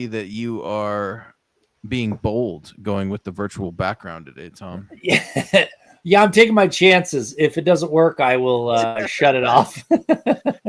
that you are being bold going with the virtual background today, Tom. Yeah. Yeah, I'm taking my chances. If it doesn't work, I will shut it off.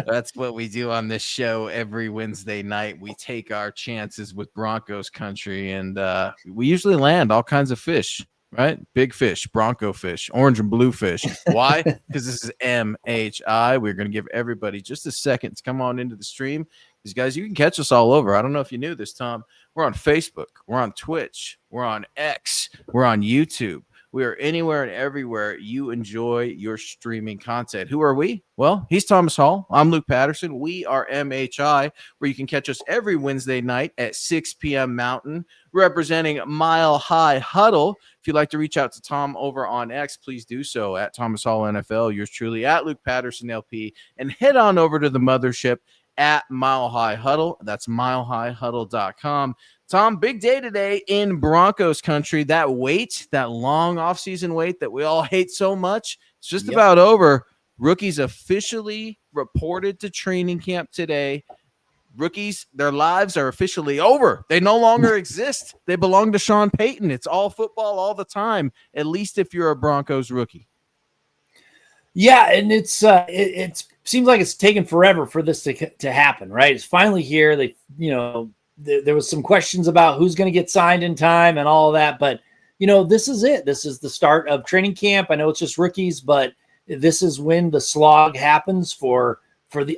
That's what we do on this show every Wednesday night. We take our chances with Broncos country, and we usually land all kinds of fish, right? Big fish, Bronco fish, orange and blue fish. Why? Because this is MHI. We're going to give everybody just a second to come on into the stream. These guys, you can catch us all over. I don't know if you knew this, Tom. We're on Facebook. We're on Twitch. We're on X. We're on YouTube. We are anywhere and everywhere you enjoy your streaming content. Who are we? Well, he's Thomas Hall. I'm Luke Patterson. We are MHI, where you can catch us every Wednesday night at 6 p.m. Mountain, representing Mile High Huddle. If you'd like to reach out to Tom over on X, please do so at Thomas Hall NFL. Yours truly at Luke Patterson LP. And head on over to the mothership at Mile High Huddle. That's milehighhuddle.com. Tom, big day today in Broncos country. That wait, that long offseason wait that we all hate so much, it's just about over. Rookies officially reported to training camp today. Rookies, their lives are officially over. They no longer exist. They belong to Sean Payton. It's all football all the time, at least if you're a Broncos rookie. Yeah, and it seems like it's taken forever for this to happen, right? It's finally here. They, there was some questions about who's going to get signed in time and all of that, but this is it. This is the start of training camp. I know it's just rookies, but this is when the slog happens for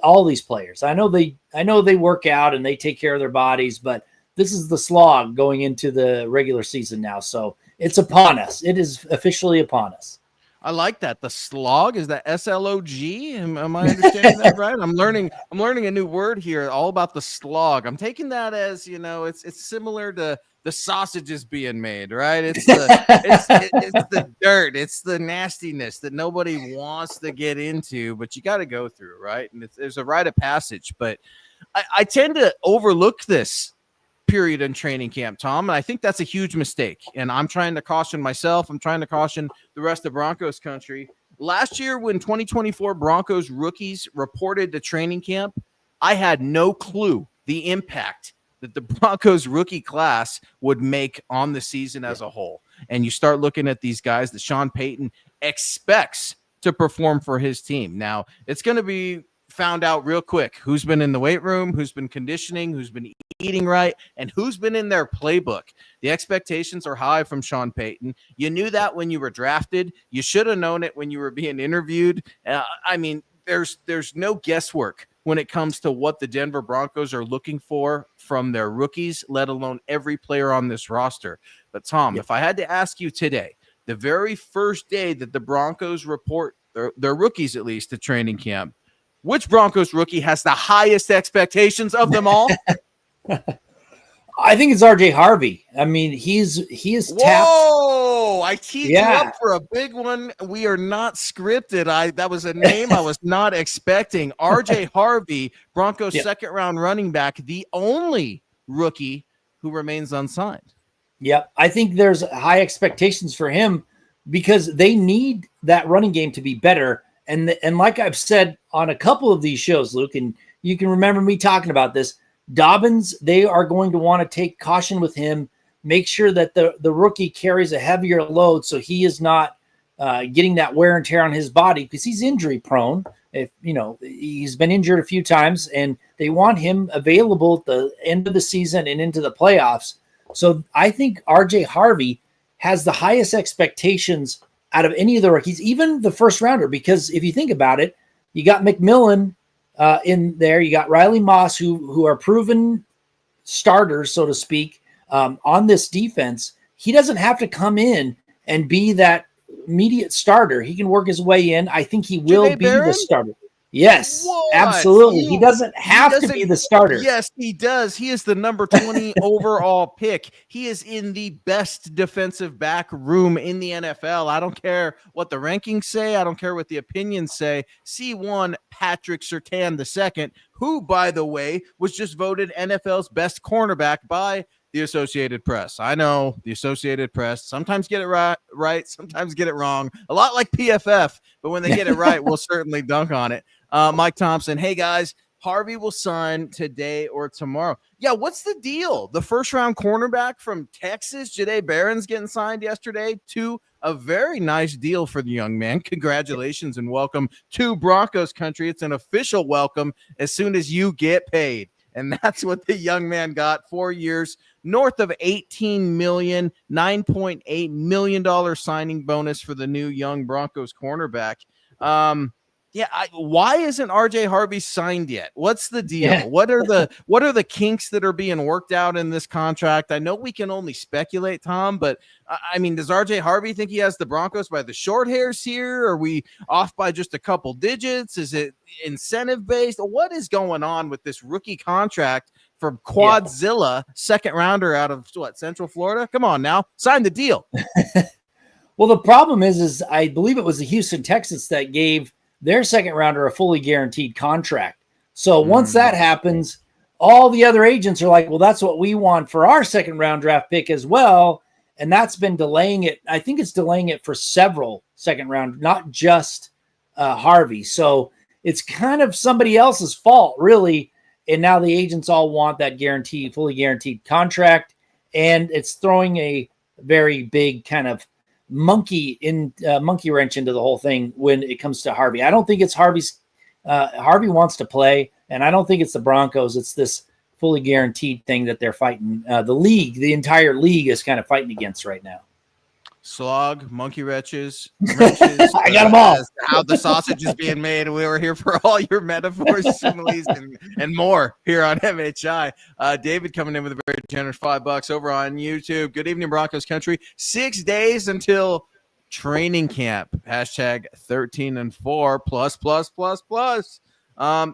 all these players. I know they work out and they take care of their bodies, but this is the slog going into the regular season now. So it's upon us. It is officially upon us. I like that. The slog, is that S-L-O-G? Am I understanding that right? I'm learning a new word here, all about the slog. I'm taking that as, it's similar to the sausages being made, right? It's the dirt, it's the nastiness that nobody wants to get into, but you got to go through, right? And there's a rite of passage, but I tend to overlook this period in training camp, Tom, and I think that's a huge mistake. And I'm trying to caution myself. I'm trying to caution the rest of Broncos country. Last year, when 2024 Broncos rookies reported to training camp, I had no clue the impact that the Broncos rookie class would make on the season as a whole. And you start looking at these guys that Sean Payton expects to perform for his team. Now, it's going to be found out real quick who's been in the weight room, who's been conditioning, who's been eating right, and who's been in their playbook. The expectations are high from Sean Payton. You knew that when you were drafted. You should have known it when you were being interviewed. There's no guesswork when it comes to what the Denver Broncos are looking for from their rookies, let alone every player on this roster. But Tom, if I had to ask you today, the very first day that the Broncos report their rookies, at least, to training camp, which Broncos rookie has the highest expectations of them all? I think it's RJ Harvey. I mean, he is tapped. Whoa! I teed you up for a big one. We are not scripted. That was a name I was not expecting. RJ Harvey, Broncos second round running back, the only rookie who remains unsigned. Yeah, I think there's high expectations for him because they need that running game to be better. And like I've said on a couple of these shows, Luke, and you can remember me talking about this, Dobbins, they are going to want to take caution with him, make sure that the rookie carries a heavier load so he is not getting that wear and tear on his body because he's injury prone. He's been injured a few times, and they want him available at the end of the season and into the playoffs. So I think RJ Harvey has the highest expectations out of any of the rookies, even the first rounder, because if you think about it, you got McMillan in there, you got Riley Moss, who are proven starters, so to speak, on this defense. He doesn't have to come in and be that immediate starter. He can work his way in. I think he will Jahdae be Barron? the starter. Yes, absolutely. He doesn't have to be the starter. Yes, he does. He is the number 20 overall pick. He is in the best defensive back room in the NFL. I don't care what the rankings say. I don't care what the opinions say. C1 Patrick Surtain II, who, by the way, was just voted NFL's best cornerback by the Associated Press. I know the Associated Press sometimes get it right, sometimes get it wrong. A lot like PFF, but when they get it right, we'll certainly dunk on it. Mike Thompson, hey guys, Harvey will sign today or tomorrow. Yeah, what's the deal? The first-round cornerback from Texas, Jahdae Barron's getting signed yesterday to a very nice deal for the young man. Congratulations and welcome to Broncos country. It's an official welcome as soon as you get paid. And that's what the young man got. 4 years, north of $18 million, $9.8 million signing bonus for the new young Broncos cornerback. Why isn't RJ Harvey signed yet? What's the deal? Yeah. What are the kinks that are being worked out in this contract? I know we can only speculate, Tom, but I mean, does RJ Harvey think he has the Broncos by the short hairs here? Are we off by just a couple digits? Is it incentive based? What is going on with this rookie contract from Quadzilla, second rounder out of Central Florida? Come on now, sign the deal. Well, the problem is I believe it was the Houston Texans that gave their second rounder a fully guaranteed contract. So once that happens, all the other agents are like, well, that's what we want for our second round draft pick as well. And that's been delaying it. I think it's delaying it for several second round, not just Harvey. So it's kind of somebody else's fault, really. And now the agents all want that fully guaranteed contract. And it's throwing a very big kind of monkey wrench into the whole thing when it comes to Harvey. I don't think it's Harvey's. Harvey wants to play, and I don't think it's the Broncos. It's this fully guaranteed thing that they're fighting. The entire league is kind of fighting against right now. Slog, monkey wrenches. I got them all. How the sausage is being made. We were here for all your metaphors, similes, and more here on MHI. David coming in with a very generous $5 over on YouTube. Good evening, Broncos country. 6 days until training camp. Hashtag 13 and 4 plus.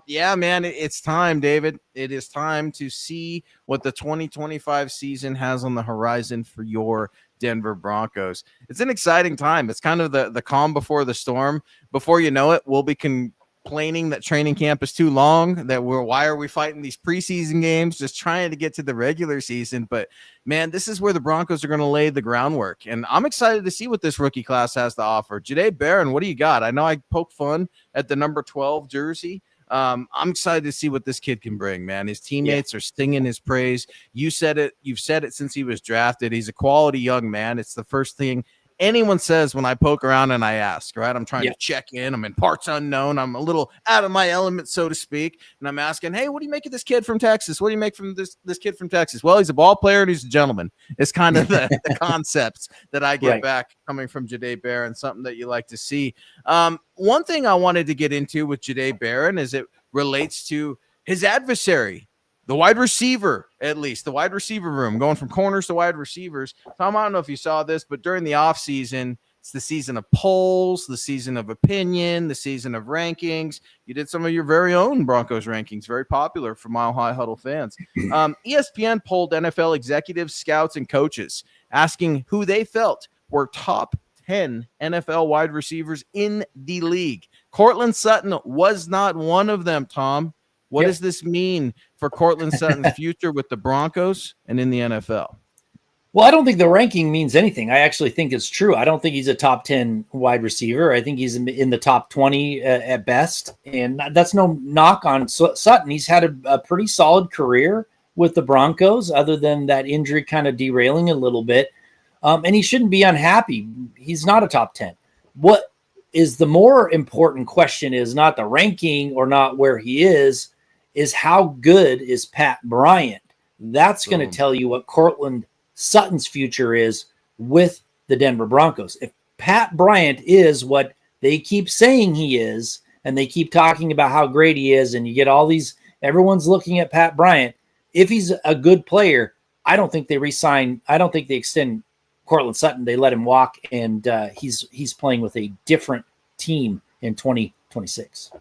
Yeah, man, it's time, David. It is time to see what the 2025 season has on the horizon for your Denver Broncos. It's an exciting time. It's kind of the calm before the storm. Before you know it, we'll be complaining that training camp is too long, that why are we fighting these preseason games, just trying to get to the regular season. But man, this is where the Broncos are going to lay the groundwork. And I'm excited to see what this rookie class has to offer. Jahdae Barron, what do you got? I know I poke fun at the number 12 jersey. I'm excited to see what this kid can bring, man. His teammates are singing his praise. You said it. You've said it since he was drafted. He's a quality young man. It's the first thing anyone says when I poke around and I ask, right? I'm trying to check in. I'm in parts unknown. I'm a little out of my element, so to speak. And I'm asking, hey, what do you make of this kid from Texas? What do you make from this kid from Texas? Well, he's a ball player and he's a gentleman. It's kind of the concepts that I get back coming from Jahdae Barron, something that you like to see. One thing I wanted to get into with Jahdae Barron is it relates to his adversary, the wide receiver, at least the wide receiver room, going from corners to wide receivers. Tom, I don't know if you saw this, but during the offseason, it's the season of polls, the season of opinion, the season of rankings. You did some of your very own Broncos rankings, very popular for Mile High Huddle fans. ESPN polled NFL executives, scouts, and coaches, asking who they felt were top 10 NFL wide receivers in the league. Courtland Sutton was not one of them, Tom. What does this mean for Courtland Sutton's future with the Broncos and in the NFL? Well, I don't think the ranking means anything. I actually think it's true. I don't think he's a top 10 wide receiver. I think he's in the top 20 at best. And that's no knock on Sutton. He's had a pretty solid career with the Broncos, other than that injury kind of derailing a little bit. And he shouldn't be unhappy. He's not a top 10. What is the more important question is not the ranking or not where he is how good is Pat Bryant? That's going to tell you what Courtland Sutton's future is with the Denver Broncos. If Pat Bryant is what they keep saying he is, and they keep talking about how great he is, and you get all these, everyone's looking at Pat Bryant. If he's a good player, I don't think they extend Courtland Sutton. They let him walk, and he's playing with a different team in 2026.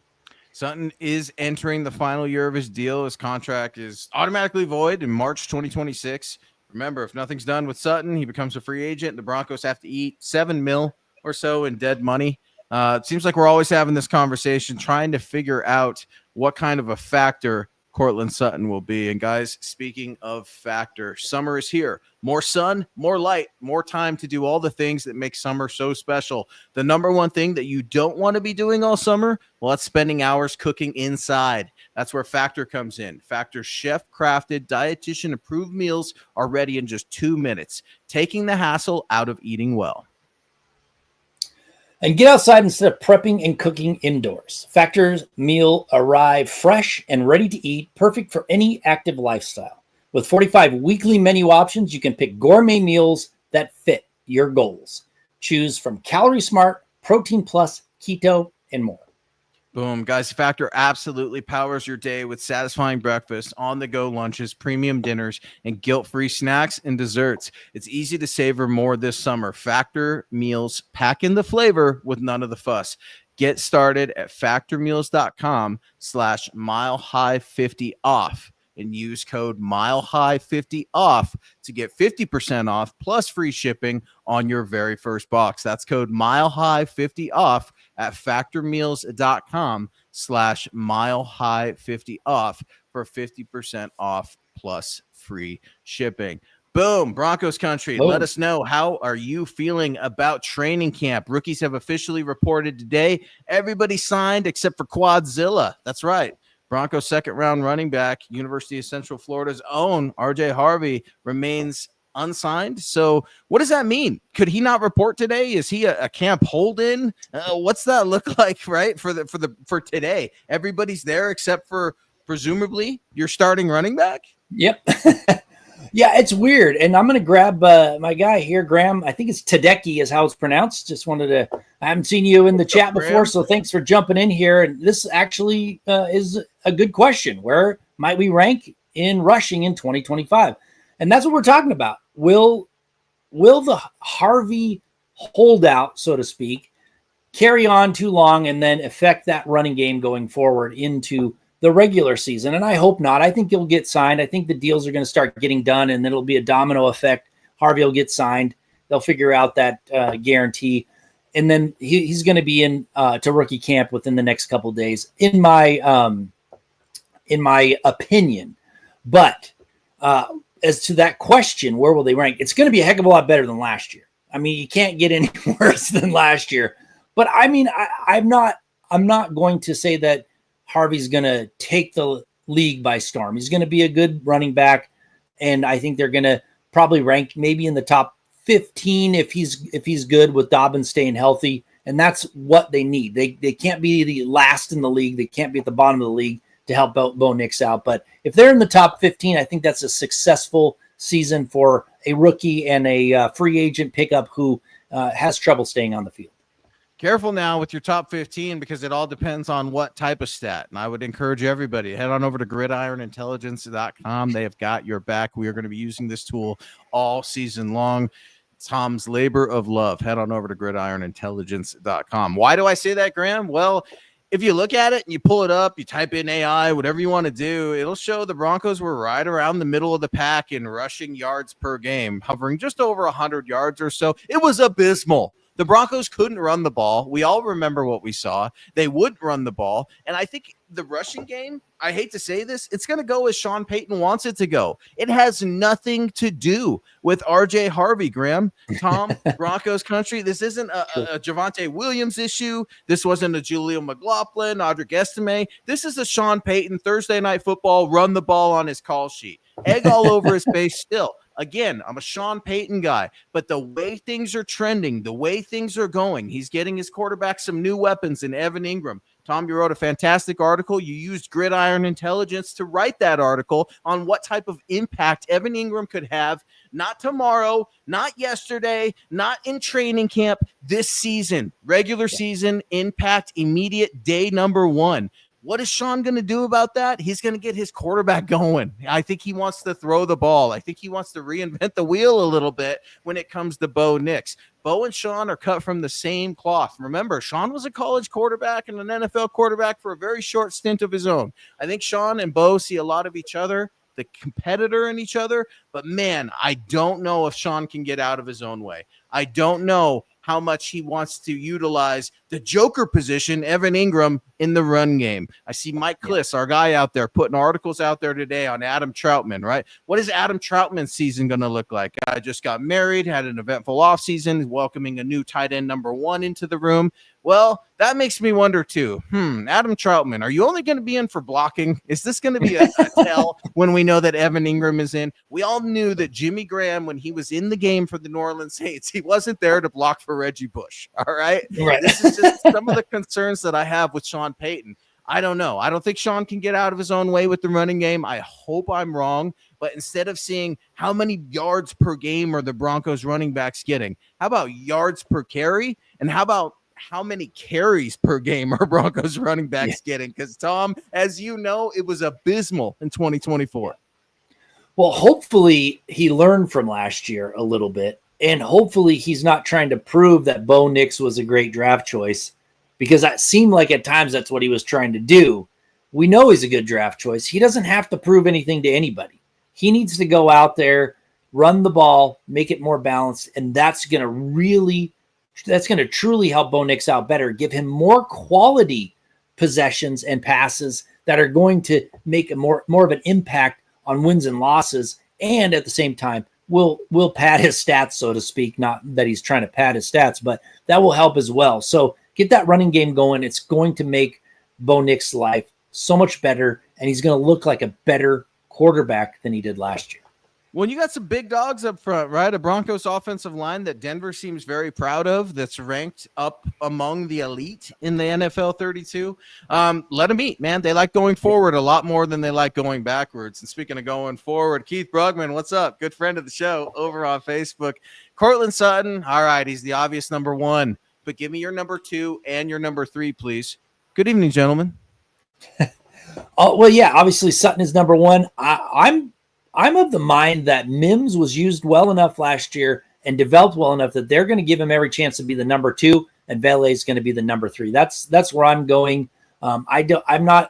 Sutton is entering the final year of his deal. His contract is automatically void in March 2026. Remember, if nothing's done with Sutton, he becomes a free agent. The Broncos have to eat $7 million or so in dead money. It seems like we're always having this conversation, trying to figure out what kind of a factor Courtland Sutton will be. And guys, speaking of factor, summer is here. More sun, more light, more time to do all the things that make summer so special. The number one thing that you don't want to be doing all summer, well, that's spending hours cooking inside. That's where Factor comes in. Factor's chef-crafted, dietitian-approved meals are ready in just 2 minutes, taking the hassle out of eating well. And get outside instead of prepping and cooking indoors. Factor's meal arrive fresh and ready to eat, perfect for any active lifestyle. With 45 weekly menu options, you can pick gourmet meals that fit your goals. Choose from Calorie Smart, Protein Plus, Keto, and more. Boom, guys. Factor absolutely powers your day with satisfying breakfast, on-the-go lunches, premium dinners, and guilt-free snacks and desserts. It's easy to savor more this summer. Factor meals pack in the flavor with none of the fuss. Get started at factormeals.com/milehigh50off and use code milehigh50off to get 50% off plus free shipping on your very first box. That's code milehigh50off at factormeals.com/milehigh50off for 50% off plus free shipping. Boom, Broncos country. Boom. Let us know, how are you feeling about training camp? Rookies have officially reported today. Everybody signed except for Quadzilla. That's right. Broncos second-round running back, University of Central Florida's own RJ Harvey, remains unsigned. So what does that mean? Could he not report today? Is he a camp hold-in? What's that look like, right, for today? Everybody's there except for presumably your starting running back? Yep. Yeah, it's weird. And I'm going to grab my guy here, Graham. I think it's Tedeki is how it's pronounced. Just wanted to, I haven't seen you in the chat before, so thanks for jumping in here. And this actually is a good question. Where might we rank in rushing in 2025? And that's what we're talking about. Will the Harvey holdout, so to speak, carry on too long and then affect that running game going forward into the regular season? And I hope not. I think he'll get signed. I think the deals are going to start getting done, and then it'll be a domino effect. Harvey will get signed. They'll figure out that guarantee, and then he's going to be in to rookie camp within the next couple of days, in my opinion. But as to that question, where will they rank? It's going to be a heck of a lot better than last year. I mean, you can't get any worse than last year. But I mean, I'm not going to say that Harvey's going to take the league by storm. He's going to be a good running back, and I think they're going to probably rank maybe in the top 15 if he's good, with Dobbins staying healthy, and that's what they need. They can't be the last in the league. They can't be at the bottom of the league to help Bo Nix out. But if they're in the top 15, I think that's a successful season for a rookie and a free agent pickup who has trouble staying on the field. Careful now with your top 15, because it all depends on what type of stat. And I would encourage everybody, head on over to gridironintelligence.com. They have got your back. We are going to be using this tool all season long. Tom's labor of love. Head on over to gridironintelligence.com. Why do I say that, Graham? Well, if you look at it and you pull it up, you type in AI, whatever you want to do, it'll show the Broncos were right around the middle of the pack in rushing yards per game, hovering just over 100 yards or so. It was abysmal. The Broncos couldn't run the ball. We all remember what we saw. They wouldn't run the ball. And I think the rushing game, I hate to say this, it's going to go as Sean Payton wants it to go. It has nothing to do with RJ Harvey, Graham. Tom, Broncos country. This isn't a Javonte Williams issue. This wasn't a Julio McLaughlin, Audric Estime. This is a Sean Payton Thursday Night Football, run the ball on his call sheet. Egg all over his face still. Again, I'm a Sean Payton guy, but the way things are trending, the way things are going, he's getting his quarterback some new weapons in Evan Ingram. Tom, you wrote a fantastic article. You used Gridiron Intelligence to write that article on what type of impact Evan Ingram could have, not tomorrow, not yesterday, not in training camp, this season, regular season impact, immediate day number one. What is Sean going to do about that? He's going to get his quarterback going. I think he wants to throw the ball. I think he wants to reinvent the wheel a little bit when it comes to Bo Nix. Bo and Sean are cut from the same cloth. Remember, Sean was a college quarterback and an NFL quarterback for a very short stint of his own. I think Sean and Bo see a lot of each other, the competitor in each other. But, man, I don't know if Sean can get out of his own way. I don't know how much he wants to utilize the joker position, Evan Ingram, in the run game. I see Mike Kliss, our guy out there, putting articles out there today on Adam Troutman, right? What is Adam Troutman's season going to look like? I just got married, had an eventful offseason, welcoming a new tight end number one into the room. Well, that makes me wonder too. Adam Troutman, are you only going to be in for blocking? Is this going to be a tell when we know that Evan Ingram is in? We all knew that Jimmy Graham, when he was in the game for the New Orleans Saints, he wasn't there to block for Reggie Bush. All right. This is just some of the concerns that I have with Sean Payton. I don't know. I don't think Sean can get out of his own way with the running game. I hope I'm wrong. But instead of seeing how many yards per game are the Broncos running backs getting, how about yards per carry? And how about how many carries per game are Broncos running backs getting? Because, Tom, as you know, it was abysmal in 2024. Well, hopefully he learned from last year a little bit. And hopefully he's not trying to prove that Bo Nix was a great draft choice, because that seemed like at times that's what he was trying to do. We know he's a good draft choice. He doesn't have to prove anything to anybody. He needs to go out there, run the ball, make it more balanced, and that's going to truly help Bo Nix out better, give him more quality possessions and passes that are going to make more of an impact on wins and losses, and at the same time will pad his stats, so to speak. Not that he's trying to pad his stats, but that will help as well. So get that running game going. It's going to make Bo Nix's life so much better, and he's going to look like a better quarterback than he did last year. Well, you got some big dogs up front, right? A Broncos offensive line that Denver seems very proud of, that's ranked up among the elite in the NFL 32. Let them eat, man. They like going forward a lot more than they like going backwards. And speaking of going forward, Keith Brugman, what's up? Good friend of the show over on Facebook. Courtland Sutton, all right, he's the obvious number one, but give me your number 2 and your number 3, please. Good evening, gentlemen. Oh, well, yeah, obviously Sutton is number 1. I'm of the mind that Mims was used well enough last year and developed well enough that they're going to give him every chance to be the number 2, and Vele is going to be the number 3. That's where I'm going. I'm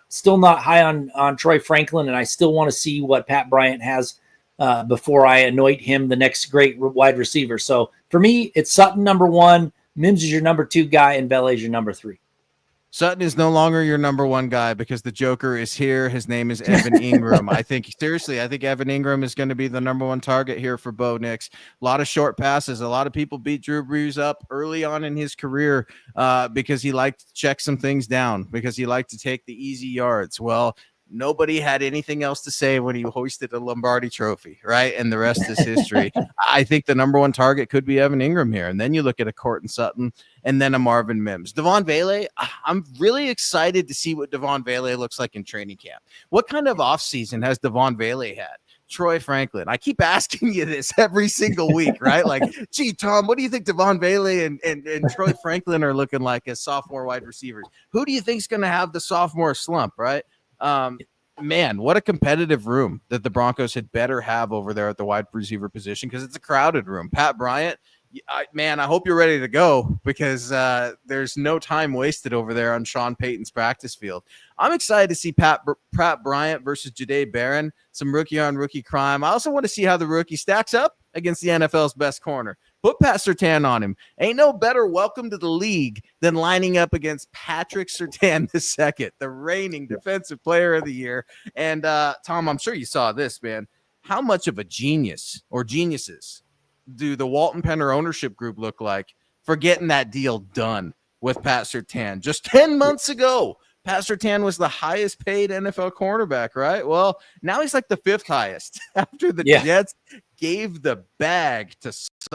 still not high on Troy Franklin, and I still want to see what Pat Bryant has before I anoint him the next great wide receiver. So for me, it's Sutton number 1, Mims is your number 2 guy, and Vele is your number 3. Sutton is no longer your number 1 guy because the Joker is here. His name is Evan Ingram. I think Evan Ingram is going to be the number 1 target here for Bo Nix. A lot of short passes. A lot of people beat Drew Brees up early on in his career because he liked to check some things down, because he liked to take the easy yards. Well, nobody had anything else to say when he hoisted a Lombardi trophy, right? And the rest is history. I think the number 1 target could be Evan Ingram here. And then you look at a Courtland Sutton and then a Marvin Mims. Devon Vele, I'm really excited to see what Devon Vele looks like in training camp. What kind of offseason has Devon Vele had? Troy Franklin. I keep asking you this every single week, right? Like, gee, Tom, what do you think Devon Vele and Troy Franklin are looking like as sophomore wide receivers? Who do you think is going to have the sophomore slump, right? Man, what a competitive room that the Broncos had better have over there at the wide receiver position, because it's a crowded room. Pat Bryant, I hope you're ready to go, because there's no time wasted over there on Sean Payton's practice field. I'm excited to see Pat Bryant versus Jahdae Barron, some rookie-on-rookie crime. I also want to see how the rookie stacks up against the NFL's best corner. Put Pat Surtain on him. Ain't no better welcome to the league than lining up against Patrick Surtain II, the reigning defensive player of the year. And Tom, I'm sure you saw this, man. How much of a genius or geniuses do the Walton Penner ownership group look like for getting that deal done with Pat Surtain? Just 10 months ago, Pat Surtain was the highest paid NFL cornerback, right? Well, now he's like the 5th highest after the Jets gave the bag to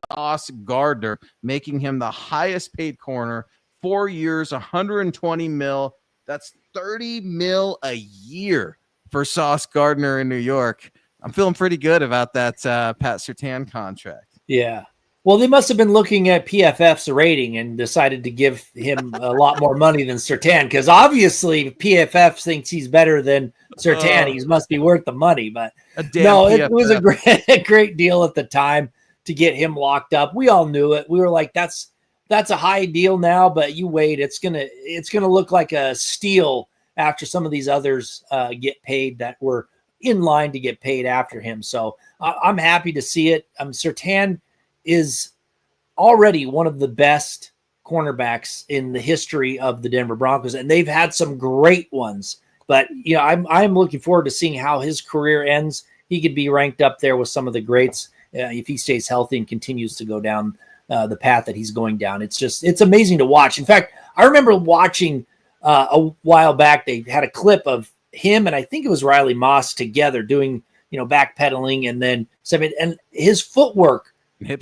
Sauce Gardner, making him the highest paid corner. 4 years, $120 million. That's $30 million a year for Sauce Gardner in New York. I'm feeling pretty good about that Pat Surtain contract. Yeah. Well, they must have been looking at PFF's rating and decided to give him a lot more money than Surtain, because obviously PFF thinks he's better than Surtain. He must be worth the money. But no, it was a great deal at the time to get him locked up. We all knew it. We were like, that's a high deal now, but you wait. It's gonna look like a steal after some of these others get paid that were in line to get paid after him. So I'm happy to see it. Surtain is already one of the best cornerbacks in the history of the Denver Broncos, and they've had some great ones. But I'm looking forward to seeing how his career ends. He could be ranked up there with some of the greats if he stays healthy and continues to go down the path that he's going down. It's amazing to watch. In fact, I remember watching a while back. They had a clip of him and I think it was Riley Moss together doing, backpedaling and then and his footwork.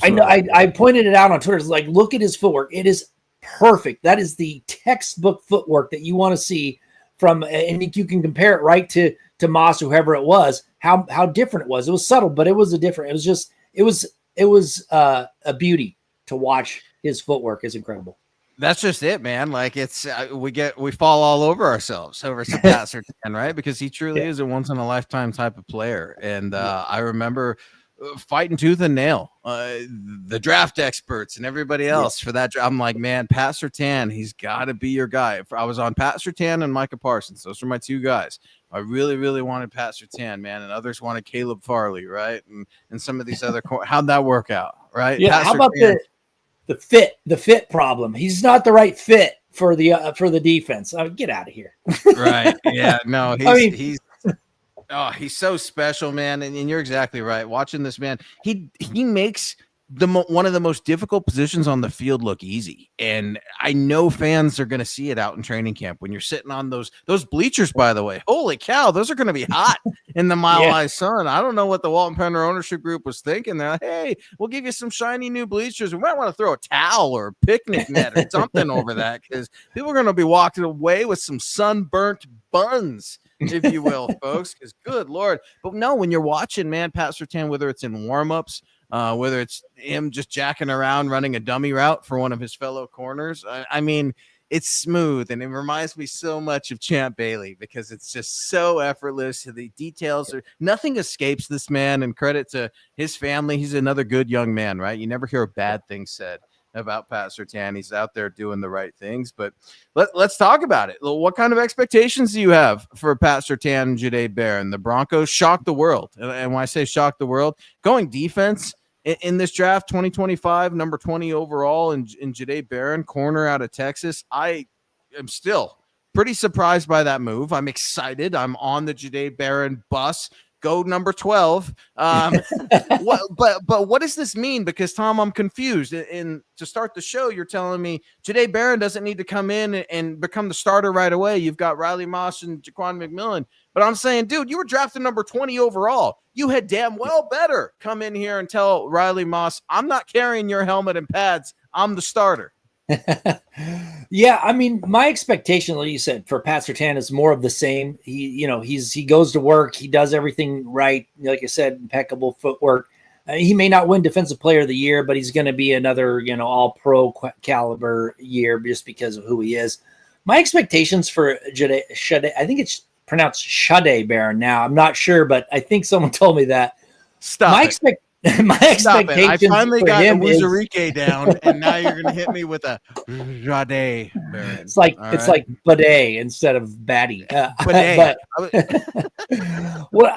I know I pointed it out on Twitter. It's like, look at his footwork. It is perfect. That is the textbook footwork that you want to see from, and you can compare it right to Moss, whoever it was, how different it was. It was subtle, but it was it was a beauty to watch. His footwork is incredible. That's just it, man. Like it's we fall all over ourselves over some Patterson, right? Because he truly is a once in a lifetime type of player. And I remember fighting tooth and nail, the draft experts and everybody else for that. I'm like, man, Pat Surtain, he's got to be your guy. I was on Pat Surtain and Micah Parsons. Those were my two guys. I really, really wanted Pat Surtain, man, and others wanted Caleb Farley, right? And some of these other how'd that work out, right? Yeah. Pat how about the fit problem? He's not the right fit for the defense. Get out of here. Right. Yeah. No, he's so special, man. And you're exactly right. Watching this man, he makes one of the most difficult positions on the field look easy. And I know fans are going to see it out in training camp when you're sitting on those bleachers, by the way. Holy cow, those are going to be hot in the mile-high sun. I don't know what the Walton Penner ownership group was thinking. They're like, hey, we'll give you some shiny new bleachers. We might want to throw a towel or a picnic net or something over that because people are going to be walking away with some sunburnt buns, if you will, folks, because good Lord. But no, when you're watching, man, Pat Surtain, whether it's in warm-ups, whether it's him just jacking around running a dummy route for one of his fellow corners. I mean, it's smooth, and it reminds me so much of Champ Bailey because it's just so effortless. The details nothing escapes this man, and credit to his family. He's another good young man, right? You never hear bad things said about Pat Surtain. He's out there doing the right things, but let's talk about it. What kind of expectations do you have for Pat Surtain and Jahdae Barron? The Broncos shocked the world. And when I say shocked the world, going defense in this draft, 2025, number 20 overall, in Jahdae Barron, corner out of Texas. I am still pretty surprised by that move. I'm excited. I'm on the Jahdae Barron bus. Go number 12. But what does this mean? Because, Tom, I'm confused. And to start the show, you're telling me Jahdae Barron doesn't need to come in and become the starter right away. You've got Riley Moss and Jaquan McMillan. But I'm saying, dude, you were drafted number 20 overall. You had damn well better come in here and tell Riley Moss, I'm not carrying your helmet and pads. I'm the starter. Yeah, I mean, my expectation, like you said, for Pat Surtain is more of the same. He goes to work. He does everything right. Like I said, impeccable footwork. He may not win Defensive Player of the Year, but he's going to be another, all-pro caliber year just because of who he is. My expectations for Jahdae, I think it's pronounced Jahdae Barron now. I'm not sure, but I think someone told me that. My expectations I finally got him Wuzurike down, and now you're going to hit me with a Jahdae Barron. It's like bidet instead of batty. Bidet. Well,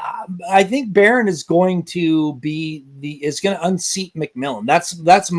I think Barron is going to unseat McMillan. That's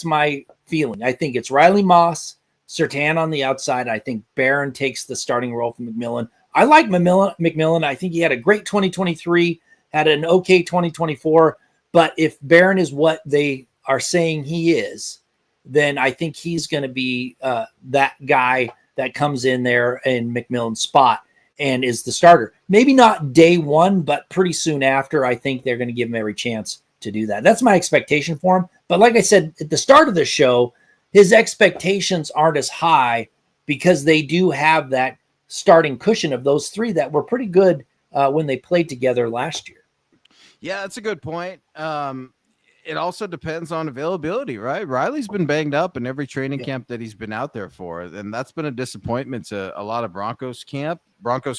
my feeling. I think it's Riley Moss, Surtain on the outside. I think Barron takes the starting role from McMillan. I like McMillan. I think he had a great 2023, had an okay 2024. But if Barron is what they are saying he is, then I think he's going to be that guy that comes in there in McMillan's spot and is the starter. Maybe not day one, but pretty soon after, I think they're going to give him every chance to do that. That's my expectation for him. But like I said, at the start of the show, his expectations aren't as high because they do have that starting cushion of those three that were pretty good when they played together last year. Yeah, that's a good point. It also depends on availability, right? Riley's been banged up in every training camp that he's been out there for, and that's been a disappointment to a lot of Broncos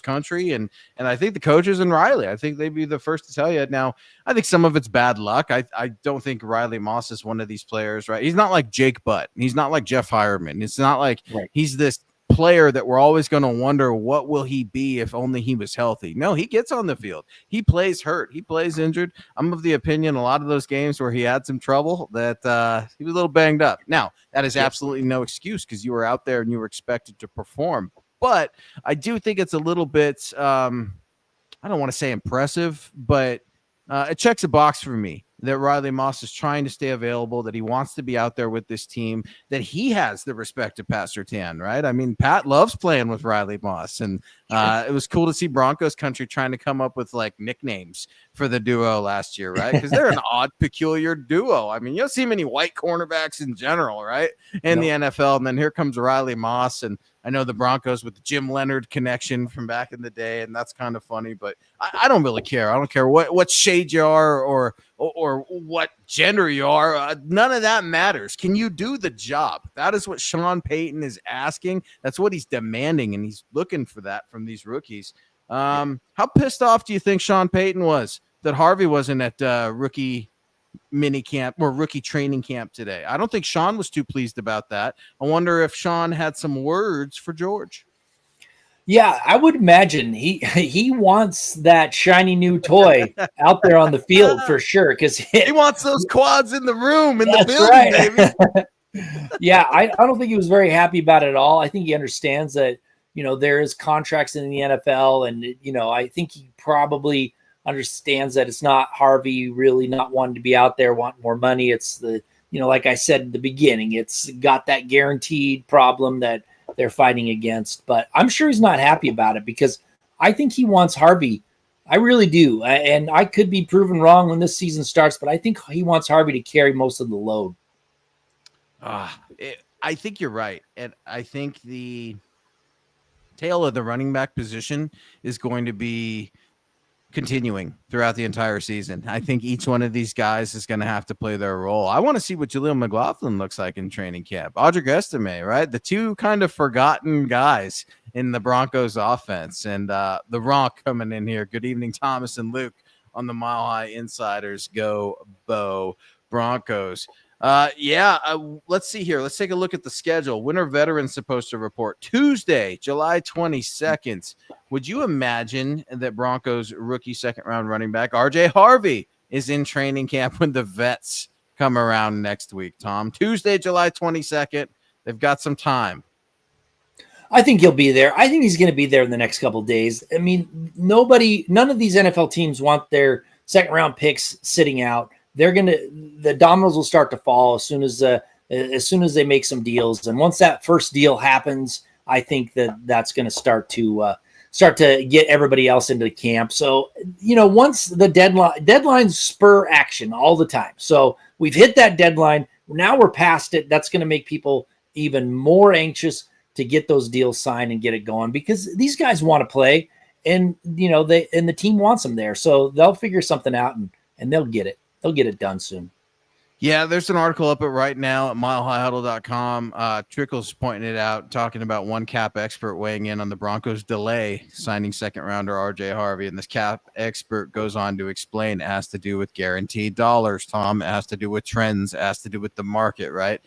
country, and I think the coaches and Riley, I think they'd be the first to tell you. Now, I think some of it's bad luck. I don't think Riley Moss is one of these players, right? He's not like Jake Butt. He's not like Jeff Hireman. It's not like he's this player that we're always going to wonder what will he be if only he was healthy. No, he gets on the field. He plays hurt. He plays injured. I'm of the opinion a lot of those games where he had some trouble that he was a little banged up. Now, that is absolutely no excuse because you were out there and you were expected to perform. But I do think it's a little bit, I don't want to say impressive, but it checks a box for me that Riley Moss is trying to stay available, that he wants to be out there with this team, that he has the respect of Pat Surtain, right? I mean, Pat loves playing with Riley Moss, and it was cool to see Broncos country trying to come up with like nicknames for the duo last year, right? Because they're an odd, peculiar duo. I mean, you don't see many white cornerbacks in general, right? In the NFL, and then here comes Riley Moss, and I know the Broncos with the Jim Leonard connection from back in the day, and that's kind of funny, but I don't really care. I don't care what shade you are or what gender you are. None of that matters. Can you do the job? That is what Sean Payton is asking. That's what he's demanding, and he's looking for that from these rookies. How pissed off do you think Sean Payton was that Harvey wasn't at rookie mini camp or rookie training camp today? I don't think Sean was too pleased about that. I wonder if Sean had some words for George. Yeah, I would imagine he wants that shiny new toy out there on the field for sure, because he wants those quads in the room in the building, baby. Yeah, I don't think he was very happy about it at all. I think he understands that, there is contracts in the NFL, and I think he probably understands that it's not Harvey really not wanting to be out there, wanting more money. It's the, like I said in the beginning, it's got that guaranteed problem that they're fighting against. But I'm sure he's not happy about it, because I think he wants Harvey. I really do. And I could be proven wrong when this season starts, but I think he wants Harvey to carry most of the load. I think you're right. And I think the tail of the running back position is going to be continuing throughout the entire season. I think each one of these guys is going to have to play their role. I want to see what Jaleel McLaughlin looks like in training camp. Audric Estime, right? The two kind of forgotten guys in the Broncos offense. And the Ronk coming in here. Good evening, Thomas and Luke on the Mile High Insiders. Go Bo Broncos. Let's see here. Let's take a look at the schedule. When are veterans supposed to report? Tuesday, July 22nd. Would you imagine that Broncos rookie second-round running back RJ Harvey is in training camp when the vets come around next week, Tom? Tuesday, July 22nd. They've got some time. I think he'll be there. I think he's going to be there in the next couple of days. I mean, none of these NFL teams want their second-round picks sitting out. The dominoes will start to fall as soon as they make some deals. And once that first deal happens, I think that's going to start to get everybody else into the camp. So, once the deadlines spur action all the time. So we've hit that deadline. Now we're past it. That's going to make people even more anxious to get those deals signed and get it going, because these guys want to play, and, the team wants them there. So they'll figure something out and they'll get it. They'll get it done soon. Yeah, there's an article up right now at milehighhuddle.com. Trickle's pointing it out, talking about one cap expert weighing in on the Broncos' delay signing second-rounder RJ Harvey. And this cap expert goes on to explain it has to do with guaranteed dollars, Tom. It has to do with trends. It has to do with the market, right?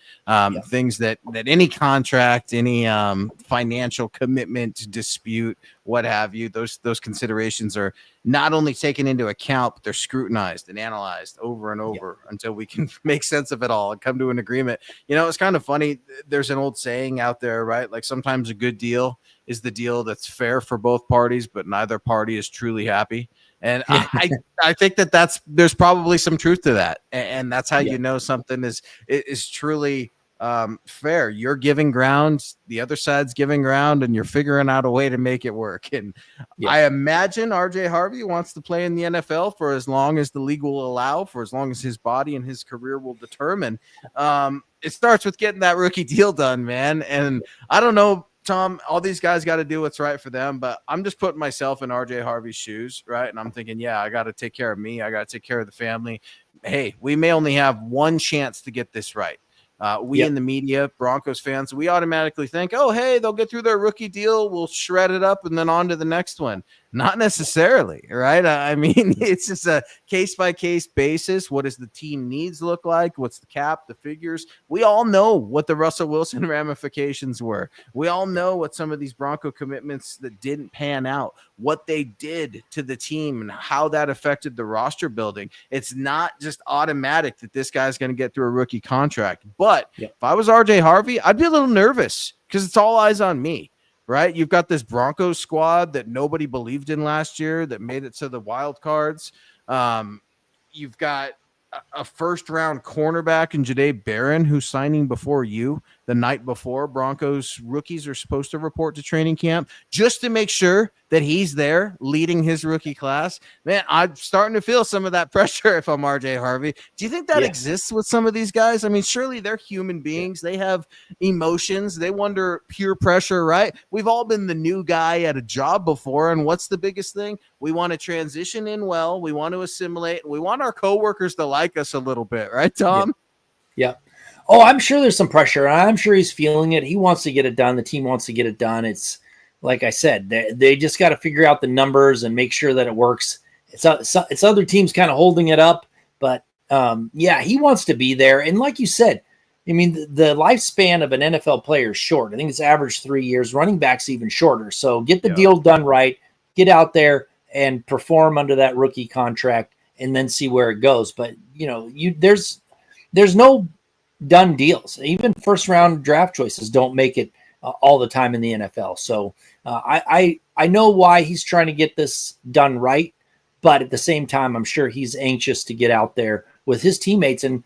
Things that any contract, any financial commitment, dispute, what have you, those considerations are not only taken into account, but they're scrutinized and analyzed over and over until we can make sense of it all and come to an agreement. It's kind of funny. There's an old saying out there, right? Like, sometimes a good deal is the deal that's fair for both parties, but neither party is truly happy. And I think there's probably some truth to that. And that's how you know something is truly fair. You're giving ground, the other side's giving ground, and you're figuring out a way to make it work. And I imagine RJ Harvey wants to play in the NFL for as long as the league will allow, for as long as his body and his career will determine. It starts with getting that rookie deal done, man. And I don't know, Tom, all these guys got to do what's right for them, but I'm just putting myself in RJ Harvey's shoes, right? And I'm thinking, I got to take care of me. I got to take care of the family. Hey, we may only have one chance to get this right. In the media, Broncos fans, we automatically think, oh, hey, they'll get through their rookie deal. We'll shred it up and then on to the next one. Not necessarily, right? I mean, it's just a case-by-case basis. What does the team needs look like? What's the cap, the figures? We all know what the Russell Wilson ramifications were. We all know what some of these Bronco commitments that didn't pan out, what they did to the team and how that affected the roster building. It's not just automatic that this guy's going to get through a rookie contract. But if I was RJ Harvey, I'd be a little nervous because it's all eyes on me. Right? You've got this Broncos squad that nobody believed in last year that made it to the wild cards. You've got a first-round cornerback in Jahdae Barron, who's signing before you the night before Broncos rookies are supposed to report to training camp, just to make sure that he's there leading his rookie class. Man, I'm starting to feel some of that pressure if I'm RJ Harvey. Do you think that exists with some of these guys? I mean, surely they're human beings. They have emotions. They wonder peer pressure, right? We've all been the new guy at a job before, and what's the biggest thing? We want to transition in well. We want to assimilate. We want our coworkers to like us a little bit, right, Tom? Yeah. Oh, I'm sure there's some pressure. I'm sure he's feeling it. He wants to get it done. The team wants to get it done. It's like I said, they just got to figure out the numbers and make sure that it works. It's other teams kind of holding it up, but he wants to be there. And like you said, I mean, the lifespan of an NFL player is short. I think it's average 3 years. Running back's even shorter. So get the deal done right. Get out there and perform under that rookie contract, and then see where it goes. But there's no done deals. Even first round draft choices don't make it all the time in the NFL. So I know why he's trying to get this done right, but at the same time, I'm sure he's anxious to get out there with his teammates and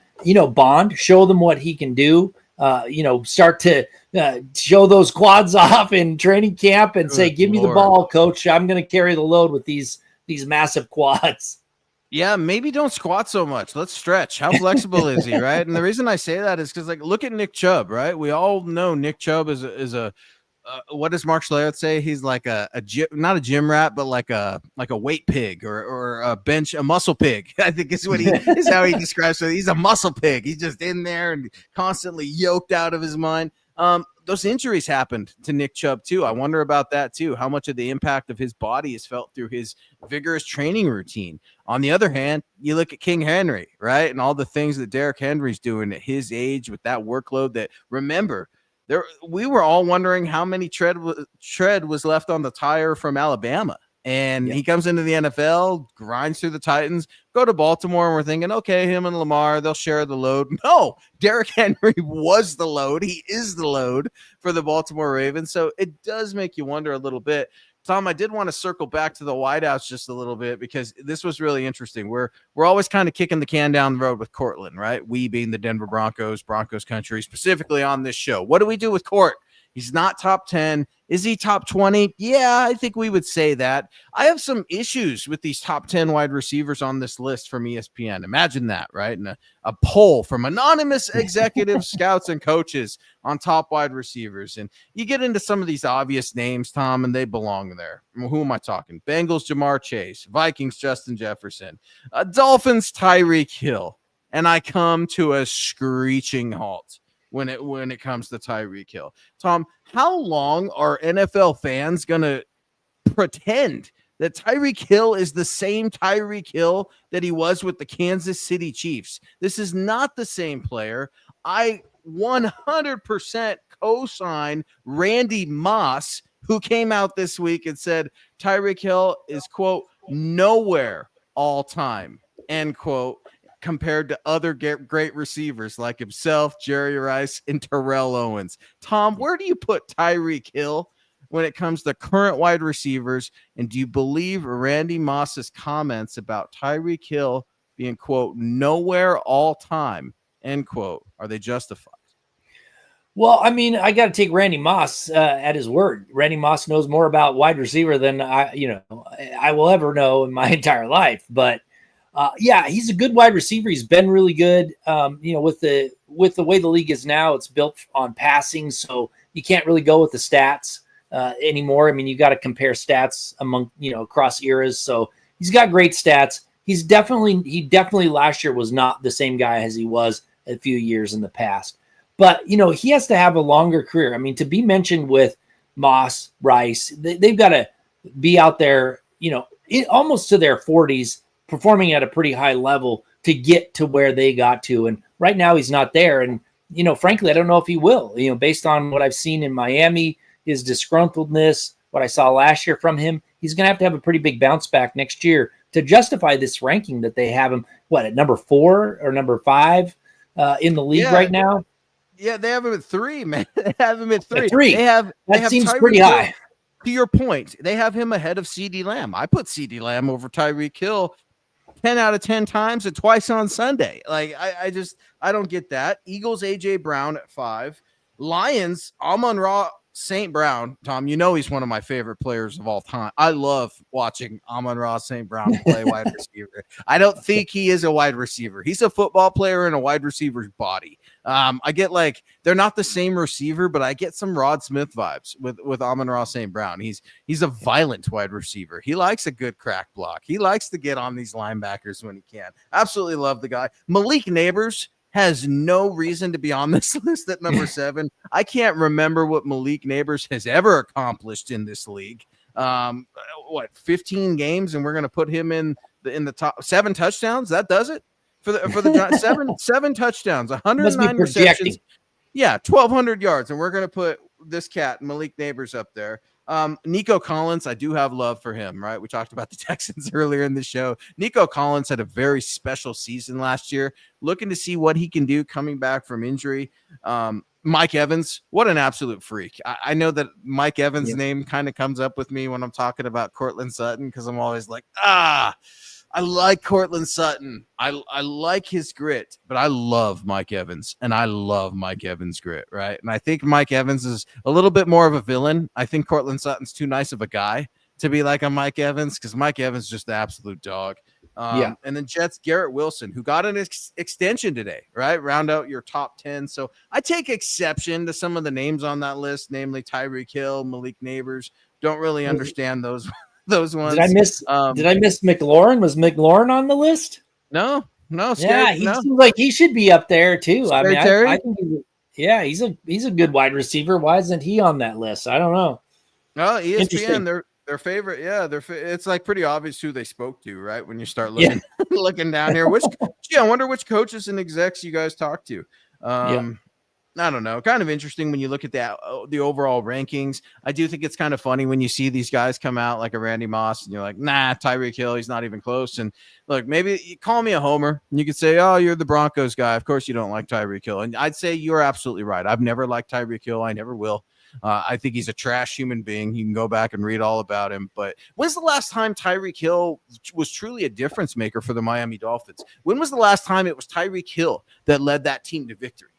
bond, show them what he can do. Start to show those quads off in training camp and say, "Give me the ball, coach. I'm going to carry the load with these massive quads." Yeah, maybe don't squat so much. Let's stretch. How flexible is he, right? And the reason I say that is because, look at Nick Chubb, right? We all know Nick Chubb is a what does Mark Schlereth say? He's like not a gym rat, but like a weight pig or a muscle pig. I think is how he describes it. He's a muscle pig. He's just in there and constantly yoked out of his mind. Those injuries happened to Nick Chubb too. I wonder about that too. How much of the impact of his body is felt through his vigorous training routine. On the other hand, you look at King Henry, right? And all the things that Derrick Henry's doing at his age with that workload that, remember, we were all wondering how many tread was left on the tire from Alabama. And he comes into the NFL, grinds through the Titans, go to Baltimore, and we're thinking, okay, him and Lamar, they'll share the load. No, Derrick Henry was the load. He is the load for the Baltimore Ravens. So it does make you wonder a little bit. Tom, I did want to circle back to the wideouts just a little bit because this was really interesting. We're always kind of kicking the can down the road with Courtland, right? We being the Denver Broncos country, specifically on this show. What do we do with Court? He's not top 10. Is he top 20? Yeah, I think we would say that. I have some issues with these top 10 wide receivers on this list from ESPN. Imagine that, right? And a poll from anonymous executive scouts and coaches on top wide receivers. And you get into some of these obvious names, Tom, and they belong there. Who am I talking? Bengals, Jamar Chase. Vikings, Justin Jefferson. Dolphins, Tyreek Hill. And I come to a screeching halt when it comes to Tyreek Hill. Tom, how long are NFL fans going to pretend that Tyreek Hill is the same Tyreek Hill that he was with the Kansas City Chiefs? This is not the same player. I 100% co-sign Randy Moss, who came out this week and said Tyreek Hill is, quote, nowhere all time, end quote, compared to other great receivers like himself, Jerry Rice, and Terrell Owens. Tom, where do you put Tyreek Hill when it comes to current wide receivers? And do you believe Randy Moss's comments about Tyreek Hill being, quote, nowhere all time, end quote, are they justified? Well, I mean, I got to take Randy Moss at his word. Randy Moss knows more about wide receiver than I will ever know in my entire life. But he's a good wide receiver. He's been really good. With the way the league is now, it's built on passing, so you can't really go with the stats anymore. I mean, you got to compare stats among across eras. So he's got great stats. He definitely last year was not the same guy as he was a few years in the past. But he has to have a longer career. I mean, to be mentioned with Moss, Rice, they've got to be out there, almost to their 40s. Performing at a pretty high level to get to where they got to. And right now he's not there. And, frankly, I don't know if he will, based on what I've seen in Miami, his disgruntledness, what I saw last year from him, he's going to have a pretty big bounce back next year to justify this ranking that they have him, at number 4 or number 5 in the league right now? Yeah, they have him at 3, man. They have him at 3. At 3. That seems pretty high. To your point, they have him ahead of CeeDee Lamb. I put CeeDee Lamb over Tyreek Hill 10 out of 10 times and twice on Sunday. Like, I don't get that. Eagles, AJ Brown at 5. Lions, Amon-Ra St. Brown. Tom, you know he's one of my favorite players of all time. I love watching Amon-Ra St. Brown play wide receiver. I don't think he is a wide receiver. He's a football player in a wide receiver's body. I get like they're not the same receiver, but I get some Rod Smith vibes with Amon-Ra St. Brown. He's a violent wide receiver. He likes a good crack block. He likes to get on these linebackers when he can. Absolutely love the guy. Malik Neighbors has no reason to be on this list at number 7. I can't remember what Malik Neighbors has ever accomplished in this league. 15 games, and we're going to put him in the top. 7 touchdowns. That does it for the seven touchdowns, 109 receptions. Yeah, 1,200 yards, and we're going to put this cat Malik Neighbors up there. Nico Collins, I do have love for him, right? We talked about the Texans earlier in the show. Nico Collins had a very special season last year. Looking to see what he can do coming back from injury. Mike Evans, what an absolute freak. I know that Mike Evans' name kind of comes up with me when I'm talking about Courtland Sutton, because I'm always like, I like Courtland Sutton. I like his grit, but I love Mike Evans, and I love Mike Evans' grit, right? And I think Mike Evans is a little bit more of a villain. I think Courtland Sutton's too nice of a guy to be like a Mike Evans, because Mike Evans is just the absolute dog. And then Jets, Garrett Wilson, who got an extension today, right? Round out your top 10. So I take exception to some of the names on that list, namely Tyreek Hill, Malik Neighbors. Don't really understand those ones. Did I miss McLaurin? Was McLaurin on the list? No. He seems like he should be up there too. I mean, I think he's a good wide receiver. Why isn't he on that list? I don't know. Oh, ESPN, their favorite. Yeah, it's like pretty obvious who they spoke to, right? When you start looking looking down here. I wonder which coaches and execs you guys talked to. I don't know. Kind of interesting when you look at the overall rankings. I do think it's kind of funny when you see these guys come out like a Randy Moss and you're like, nah, Tyreek Hill, he's not even close. And look, maybe you call me a homer and you could say, oh, you're the Broncos guy. Of course you don't like Tyreek Hill. And I'd say you're absolutely right. I've never liked Tyreek Hill. I never will. I think he's a trash human being. You can go back and read all about him. But when's the last time Tyreek Hill was truly a difference maker for the Miami Dolphins? When was the last time it was Tyreek Hill that led that team to victory?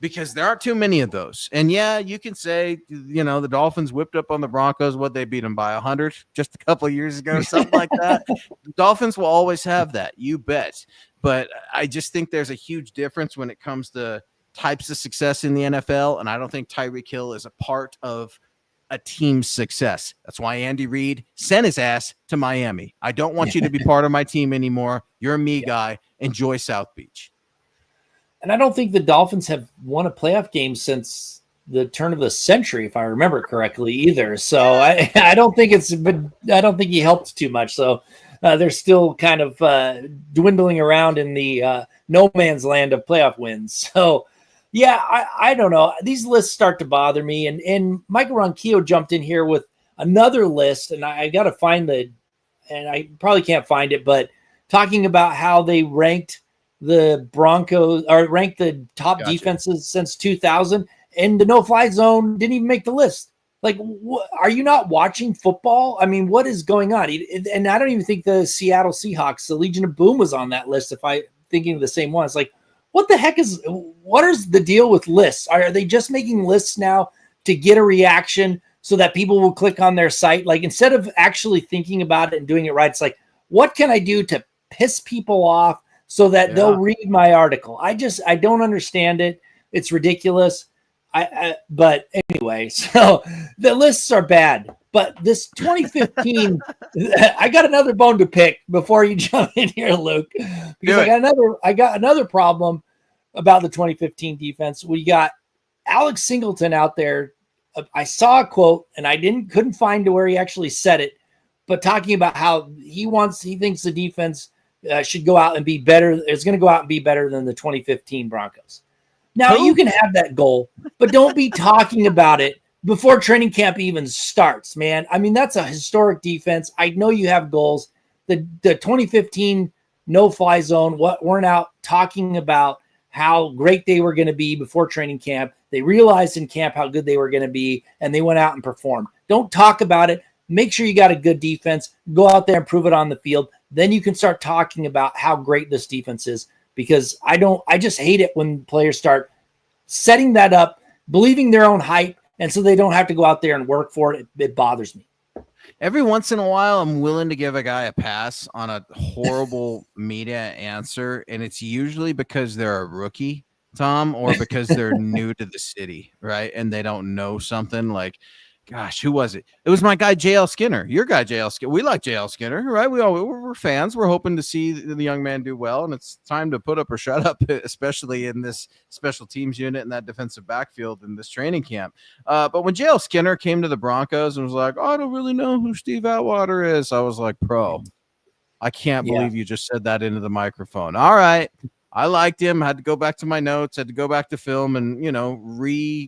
Because there aren't too many of those. And yeah, you can say, the Dolphins whipped up on the Broncos. What, they beat them by 100 just a couple of years ago, something like that. The Dolphins will always have that, you bet. But I just think there's a huge difference when it comes to types of success in the NFL. And I don't think Tyreek Hill is a part of a team's success. That's why Andy Reid sent his ass to Miami. I don't want you to be part of my team anymore. You're a me guy. Enjoy South Beach. And I don't think the Dolphins have won a playoff game since the turn of the century, if I remember correctly, either. So I don't think I don't think he helped too much. So they're still kind of dwindling around in the no man's land of playoff wins. So yeah, I don't know. These lists start to bother me. And Michael Ronquillo jumped in here with another list, and I got to find and I probably can't find it, but talking about how they ranked the Broncos, or ranked the top defenses since 2000, and the no-fly zone didn't even make the list. Like, are you not watching football? I mean, what is going on? And I don't even think the Seattle Seahawks, the Legion of Boom, was on that list. If I'm thinking of the same one, it's like, what is the deal with lists? Are they just making lists now to get a reaction so that people will click on their site? Like, instead of actually thinking about it and doing it right, it's like, what can I do to piss people off so that they'll read my article? I don't understand it. It's ridiculous. But anyway, so the lists are bad. But this 2015, I got another bone to pick before you jump in here, Luke, because I got another problem about the 2015 defense. We got Alex Singleton out there. I saw a quote, and I couldn't find where he actually said it, but talking about how he thinks the defense should go out and be better. It's going to go out and be better than the 2015 Broncos. Now, you can have that goal, but don't be talking about it before training camp even starts, man. I mean, that's a historic defense. I know you have goals. The 2015 no-fly zone weren't out talking about how great they were going to be before training camp. They realized in camp how good they were going to be, and they went out and performed. Don't talk about it. Make sure you got a good defense. Go out there and prove it on the field. then you can start talking about how great this defense is, because I just hate it when players start setting that up, believing their own hype, and so they don't have to go out there and work for it. It bothers me. Every once in a while, I'm willing to give a guy a pass on a horrible media answer, and it's usually because they're a rookie, Tom, or because they're new to the city, right? And they don't know something like, gosh, who was it? It was my guy, JL Skinner. Your guy, JL Skinner. We like JL Skinner, right? We're fans. We're hoping to see the young man do well, and it's time to put up or shut up, especially in this special teams unit and that defensive backfield in this training camp. But when JL Skinner came to the Broncos and was like, oh, I don't really know who Steve Atwater is, I was like, bro, I can't believe you just said that into the microphone. All right. I liked him. Had to go back to my notes, had to go back to film and,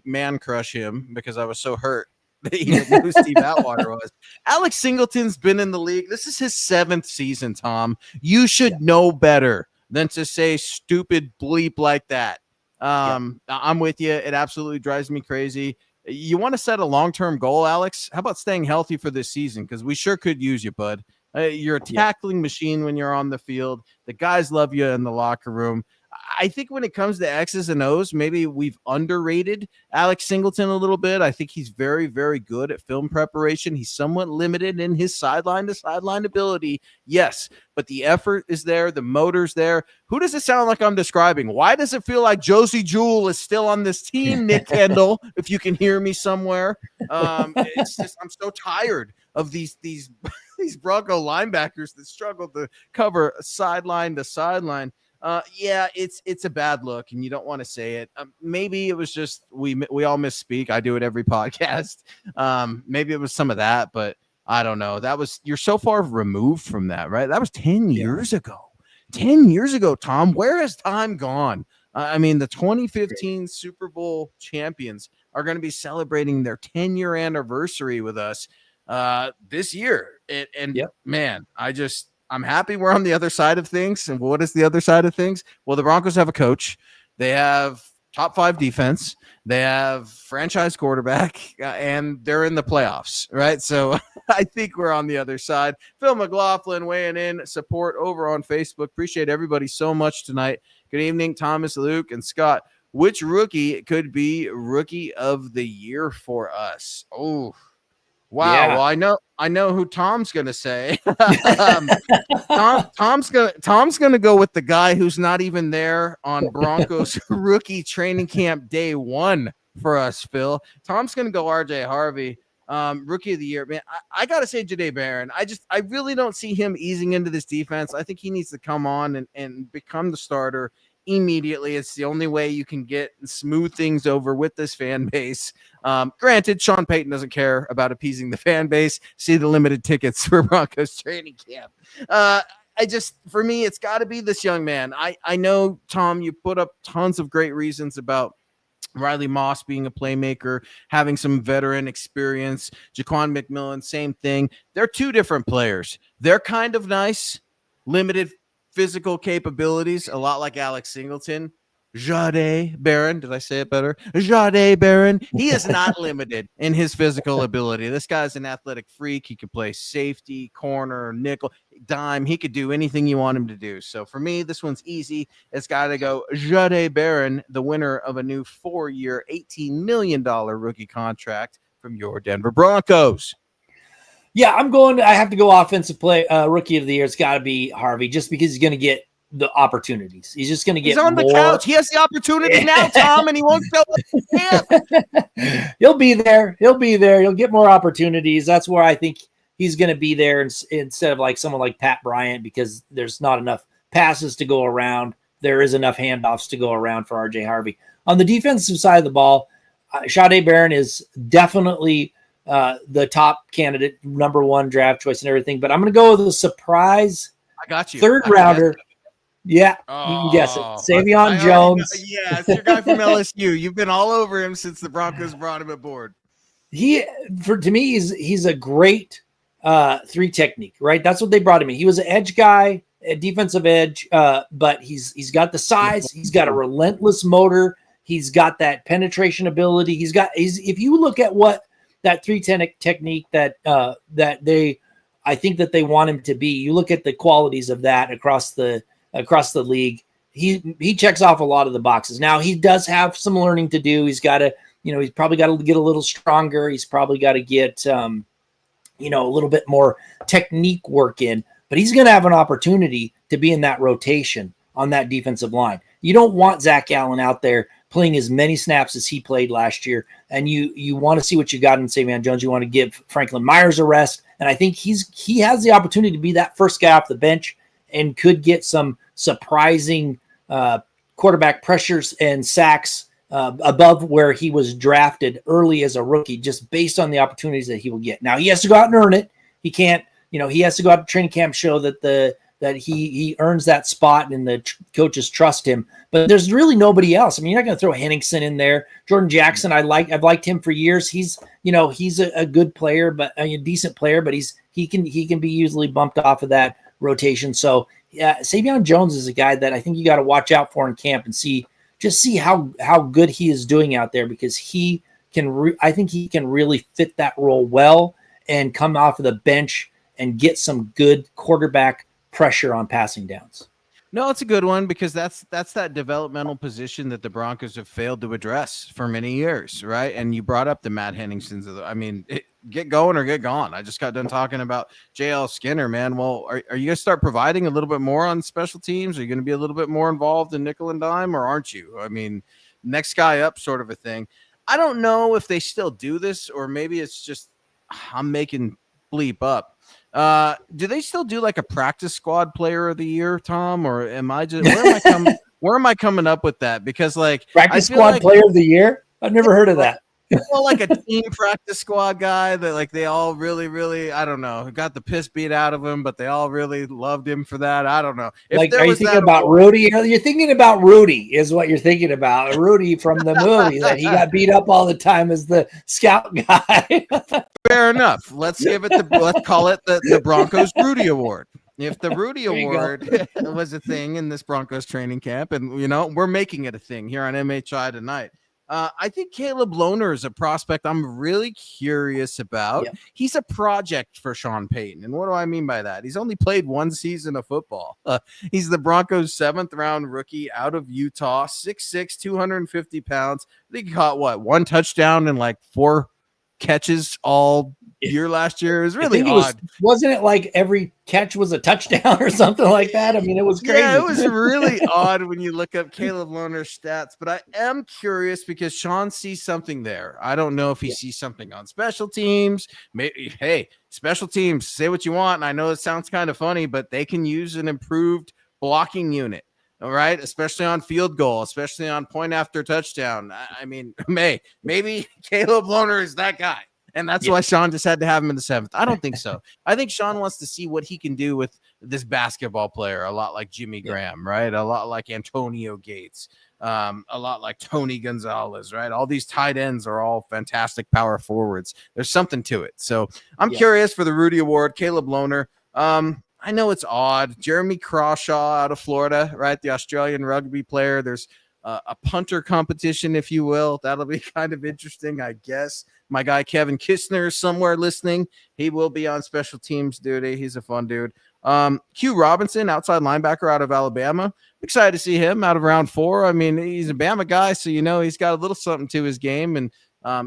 man crush him because I was so hurt that he didn't know who Steve Atwater was. Alex Singleton's been in the league. This is his 7th season, Tom. You should know better than to say stupid bleep like that. I'm with you. It absolutely drives me crazy. You want to set a long-term goal, Alex? How about staying healthy for this season? Because we sure could use you, bud. You're a tackling machine when you're on the field. The guys love you in the locker room. I think when it comes to X's and O's, maybe we've underrated Alex Singleton a little bit. I think he's very, very good at film preparation. He's somewhat limited in his sideline to sideline ability. Yes, but the effort is there. The motor's there. Who does it sound like I'm describing? Why does it feel like Josie Jewell is still on this team, Nick Kendall, if you can hear me somewhere? It's just I'm so tired of these Bronco linebackers that struggle to cover sideline to sideline. It's a bad look, and you don't want to say it. Maybe it was just we all misspeak. I do it every podcast. Maybe it was some of that, but I don't know. You're so far removed from that, right? That was 10 years ago. 10 years ago, Tom. Where has time gone? The 2015 Super Bowl champions are going to be celebrating their 10-year anniversary with us this year. Man, I'm happy we're on the other side of things. And what is the other side of things? Well, the Broncos have a coach. They have top 5 defense. They have franchise quarterback, and they're in the playoffs, right? So I think we're on the other side. Phil McLaughlin weighing in support over on Facebook. Appreciate everybody so much tonight. Good evening, Thomas, Luke, and Scott. Which rookie could be rookie of the year for us? Oh, wow. Yeah. Well, I know who Tom's going to say. Tom's going to go with the guy who's not even there on Broncos rookie training camp day 1 for us, Phil. Tom's going to go RJ Harvey, rookie of the year. Man, I got to say Jahdae Barron. I really don't see him easing into this defense. I think he needs to come on and become the starter immediately. It's the only way you can get smooth things over with this fan base. Granted, Sean Payton doesn't care about appeasing the fan base. See the limited tickets for Broncos training camp. For me, it's got to be this young man. I know, Tom, you put up tons of great reasons about Riley Moss being a playmaker, having some veteran experience. Jaquan McMillan, same thing. They're 2 different players. They're kind of nice, limited physical capabilities, a lot like Alex Singleton. Jahdae Barron, did I say it better? Jahdae Barron, he is not limited in his physical ability. This guy's an athletic freak. He could play safety, corner, nickel, dime. He could do anything you want him to do. So for me, this one's easy. It's got to go Jahdae Barron, the winner of a new 4-year, $18 million rookie contract from your Denver Broncos. Yeah, I have to go offensive play. Rookie of the year. It's got to be Harvey, just because he's going to get the opportunities. He's just going to get. He's on the couch. He has the opportunity now, Tom, and he won't show up. He'll be there. He'll get more opportunities. That's where I think he's going to be there instead of like someone like Pat Bryant, because there's not enough passes to go around. There is enough handoffs to go around for RJ Harvey. On the defensive side of the ball, Jahdae Barron is definitely the top candidate, number 1 draft choice and everything. But I'm going to go with a surprise. I got you. 3rd rounder. Yeah, you can guess it. Savion Jones. It's your guy from LSU. You've been all over him since the Broncos brought him aboard. To me, he's a great 3 technique, right? That's what they brought him in. He was an edge guy, a defensive edge, but he's got the size. He's got a relentless motor. He's got that penetration ability. If you look at what that 3 technique that I think that they want him to be. You look at the qualities of that across the league. He checks off a lot of the boxes. Now he does have some learning to do. He's got to, he's probably got to get a little stronger. He's probably got to get, a little bit more technique work in. But he's going to have an opportunity to be in that rotation on that defensive line. You don't want Zach Allen out there playing as many snaps as he played last year, and you want to see what you got in Savion Jones. You want to give Franklin Myers a rest, and I think he has the opportunity to be that first guy off the bench and could get some surprising quarterback pressures and sacks above where he was drafted early as a rookie, just based on the opportunities that he will get. Now he has to go out and earn it. He can't, he has to go out to training camp, show that he earns that spot and the coaches trust him. But there's really nobody else. I mean, you're not going to throw Henningsen in there. Jordan Jackson, I've liked him for years. He's a good player, but a decent player, but he can be easily bumped off of that rotation. So yeah, Savion Jones is a guy that I think you got to watch out for in camp and see how good he is doing out there, because I think he can really fit that role well and come off of the bench and get some good quarterback pressure on passing downs. No, it's a good one, because that's that developmental position that the Broncos have failed to address for many years, right? And you brought up the Matt Henningsens. Get going or get gone. I just got done talking about JL Skinner, man. Well, are you going to start providing a little bit more on special teams? Are you going to be a little bit more involved in nickel and dime, or aren't you? I mean, next guy up sort of a thing. I don't know if they still do this, or maybe it's just I'm making bleep up. Do they still do like a practice squad player of the year, Tom, or am I just where am I coming up with that? Because like practice squad player of the year, I've never heard of that. Well, like a team practice squad guy that like they all really, really, I don't know, got the piss beat out of him, but they all really loved him for that. I don't know. Are you thinking about Rudy? You're thinking about Rudy is what you're thinking about. Rudy from the movie that he got beat up all the time as the scout guy. Fair enough. Let's call it the Broncos Rudy Award. If the Rudy Award was a thing in this Broncos training camp, and we're making it a thing here on MHI tonight. I think Caleb Lohner is a prospect I'm really curious about. Yeah. He's a project for Sean Payton. And what do I mean by that? He's only played one season of football. He's the Broncos' 7th round rookie out of Utah, 6'6", 250 pounds. I think he caught one touchdown and like 4 catches all year last year. It was really odd. Wasn't it like every catch was a touchdown or something like that? I mean, it was crazy. Yeah, it was really odd when you look up Caleb Lohner's stats, but I am curious because Sean sees something there. I don't know if he sees something on special teams. Maybe, hey, special teams, say what you want. And I know it sounds kind of funny, but they can use an improved blocking unit. All right, especially on field goal, especially on point after touchdown. I mean, maybe Caleb Lohner is that guy. And that's why Sean just had to have him in the 7th. I don't think so. I think Sean wants to see what he can do with this basketball player, a lot like Jimmy Graham, right? A lot like Antonio Gates, a lot like Tony Gonzalez, right? All these tight ends are all fantastic power forwards. There's something to it. So I'm curious for the Rudy Award, Caleb Lohner. I know it's odd. Jeremy Crawshaw out of Florida, right? The Australian rugby player. There's a punter competition, if you will. That'll be kind of interesting, I guess. My guy Kevin Kistner is somewhere listening. He will be on special teams duty. He's a fun dude. Q Robinson, outside linebacker out of Alabama. Excited to see him out of round 4. I mean, he's a Bama guy, so he's got a little something to his game and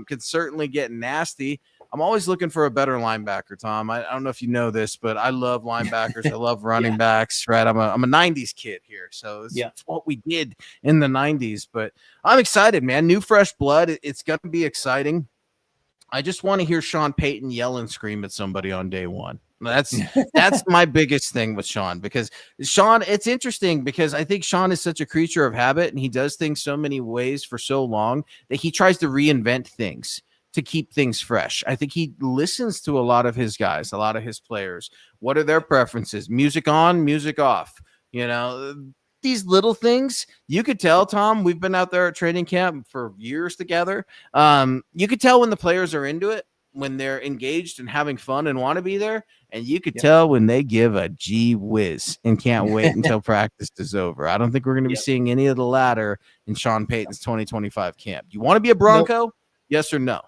can certainly get nasty. I'm always looking for a better linebacker, Tom. I don't know if you know this, but I love linebackers. I love running backs, right? I'm a 90s kid here, so it's what we did in the 90s. But I'm excited, man. New, fresh blood. It's going to be exciting. I just want to hear Sean Payton yell and scream at somebody on day one. That's my biggest thing with Sean, because Sean, it's interesting because I think Sean is such a creature of habit, and he does things so many ways for so long that he tries to reinvent things to keep things fresh. I think he listens to a lot of his guys, a lot of his players. What are their preferences? Music on, music off. These little things, you could tell, Tom, we've been out there at training camp for years together. You could tell when the players are into it, when they're engaged and having fun and want to be there. And you could tell when they give a gee whiz and can't wait until practice is over. I don't think we're going to be seeing any of the latter in Sean Payton's 2025 camp. You want to be a Bronco? Nope. Yes or no?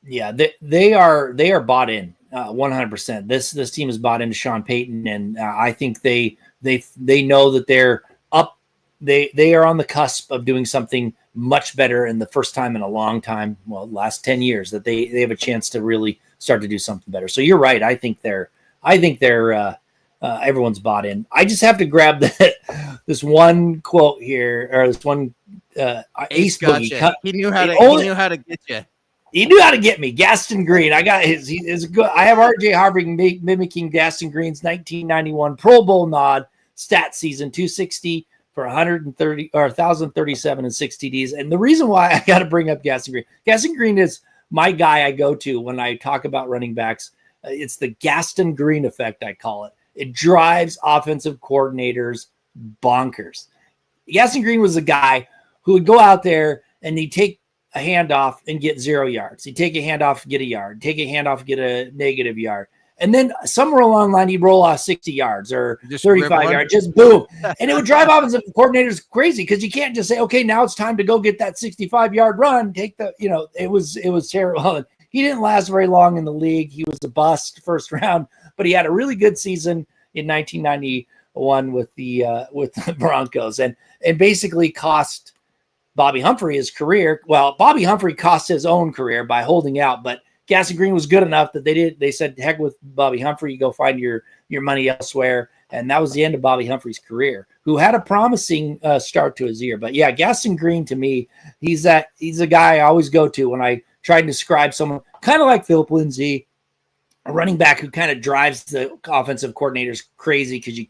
Yeah, they are bought in. 100%. This team is bought into Sean Payton, and I think they know that they're up. They are on the cusp of doing something much better, in the first time in a long time. Well, last 10 years that they have a chance to really start to do something better. So you're right. I think they're everyone's bought in. I just have to grab this one quote here, or this one Ace Boogie. He knew how to get you. He knew how to get me. Gaston Green. I got his. He is good. I have RJ Harvey mimicking Gaston Green's 1991 Pro Bowl nod stat season, 260 for 130 or 1,037 and 6 TDs. And the reason why I got to bring up Gaston Green is my guy I go to when I talk about running backs. It's the Gaston Green effect, I call it. It drives offensive coordinators bonkers. Gaston Green was a guy who would go out there and he'd take a handoff and get 0 yards. He'd take a handoff, get a yard, take a handoff, get a negative yard. And then somewhere along the line, he'd roll off 60 yards or just 35 yards, just boom. And it would drive offensive coordinators crazy, because you can't just say, okay, now it's time to go get that 65-yard run. Take the, it was terrible. He didn't last very long in the league. He was a bust first round, but he had a really good season in 1991 with the Broncos, and basically cost Bobby Humphrey his career. Well, Bobby Humphrey cost his own career by holding out, but Gaston Green was good enough that they said, heck with Bobby Humphrey, you go find your money elsewhere. And that was the end of Bobby Humphrey's career, who had a promising start to his year. But yeah, Gaston Green, to me, he's a guy I always go to when I try to describe someone kind of like Philip Lindsay, a running back who kind of drives the offensive coordinators crazy, because you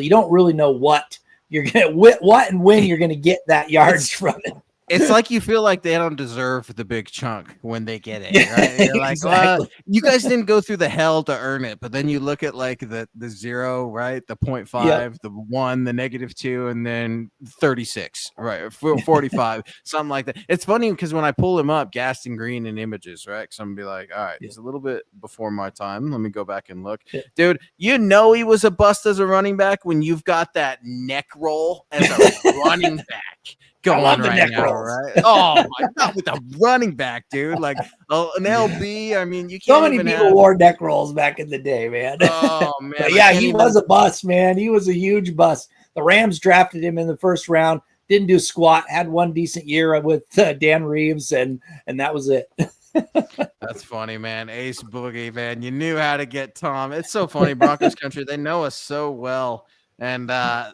don't really know what and when you're gonna get that yards from it. It's like you feel like they don't deserve the big chunk when they get it, right? You're like, exactly. Well, you guys didn't go through the hell to earn it. But then you look at like the 0, right? The 0.5, yep. The 1, the -2, and then 36, right? 45, something like that. It's funny because when I pull him up, Gaston Green in images, right? Because I'm gonna be like, all right, he's a little bit before my time. Let me go back and look. Yeah. Dude, he was a bust as a running back when you've got that neck roll as a running back. Going right now, right? Oh my God, with a running back, dude, like an LB. I mean, you can't. So many people wore neck rolls back in the day, man. Oh man, but yeah, he was a bust, man. He was a huge bust. The Rams drafted him in the first round. Didn't do squat. Had one decent year with Dan Reeves, and that was it. That's funny, man. Ace Boogie, man. You knew how to get Tom. It's so funny, Broncos country. They know us so well. And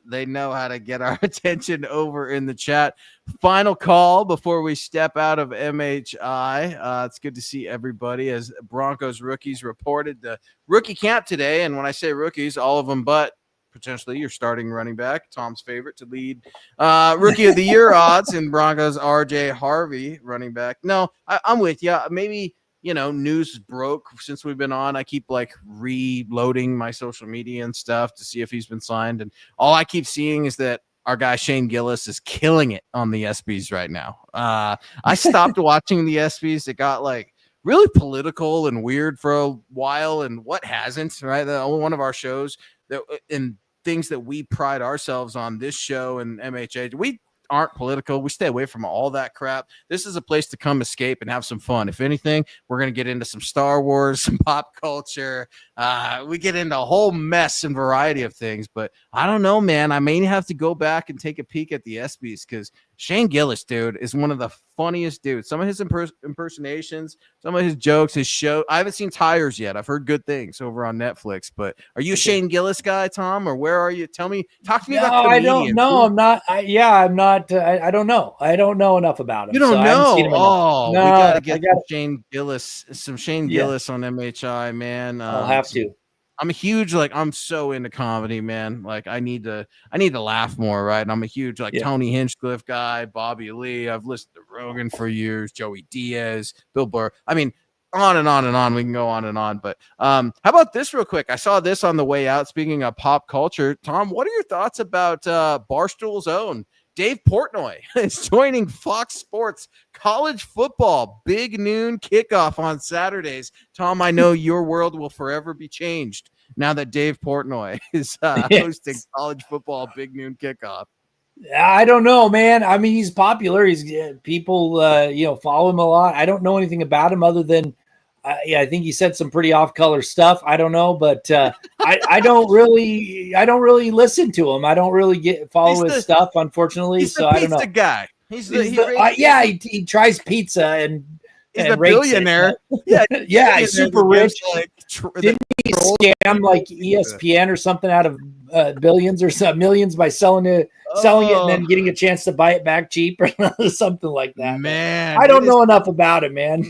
they know how to get our attention over in the chat. Final call before we step out of MHI. It's good to see everybody as Broncos rookies reported the rookie camp today. And when I say rookies, all of them but potentially your starting running back, Tom's favorite to lead rookie of the year odds in Broncos, RJ Harvey, running back. No, I'm with you. Maybe – news broke since we've been on. I keep like reloading my social media and stuff to see if he's been signed. And all I keep seeing is that our guy Shane Gillis is killing it on the SBs right now. I stopped watching the SBs. It got like really political and weird for a while. And what hasn't, right? One of our shows that in things that we pride ourselves on, this show and MHA, we aren't political. We stay away from all that crap. This is a place to come escape and have some fun. If anything, we're going to get into some Star Wars, some pop culture. We get into a whole mess and variety of things, but I don't know, man. I may have to go back and take a peek at the ESPYs because Shane Gillis, dude, is one of the funniest dudes. Some of his impersonations, some of his jokes, his show. I haven't seen Tires yet. I've heard good things over on Netflix, but are you a Shane Gillis guy, Tom, or where are you? Talk to me about comedians. I don't know. I'm not. I'm not. I don't know. I don't know enough about him. You don't know? No, we got to get some Shane Gillis on MHI, man. I'll have to. I'm a huge, I'm so into comedy, man. Like I need to laugh more, right? And I'm a huge Tony Hinchcliffe guy, Bobby Lee. I've listened to Rogan for years, Joey Diaz, Bill Burr. I mean, on and on and on. We can go on and on. But how about this real quick? I saw this on the way out. Speaking of pop culture, Tom, what are your thoughts about Barstool's own Dave Portnoy is joining Fox Sports college football big noon kickoff on Saturdays? Tom, I know your world will forever be changed now that Dave Portnoy is hosting college football big noon kickoff. I don't know, man. I mean, he's popular. He's people, follow him a lot. I don't know anything about him other than I think he said some pretty off-color stuff. I don't know, but I don't really listen to him. I don't really follow his stuff, unfortunately. He's so the I don't know. pizza guy. He tries pizza and he's a billionaire. Yeah, he's super rich. Like, Didn't he scam like ESPN or something out of billions or millions by selling it and then getting a chance to buy it back cheap or something like that? Man, I don't know enough about it, man.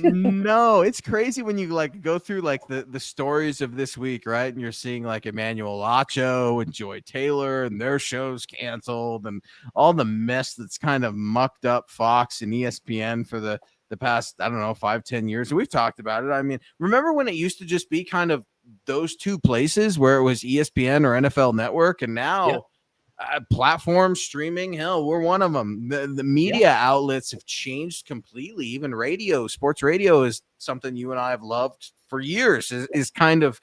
No, it's crazy when you like go through like the stories of this week, right? And you're seeing like Emmanuel Acho and Joy Taylor and their shows canceled and all the mess that's kind of mucked up Fox and ESPN for the past, I don't know, 5-10 years. We've talked about it. I mean, remember when it used to just be kind of those two places where it was ESPN or NFL Network, and now platform streaming, hell, we're one of them. The media outlets have changed completely. Even radio, sports radio is something you and I have loved for years, is kind of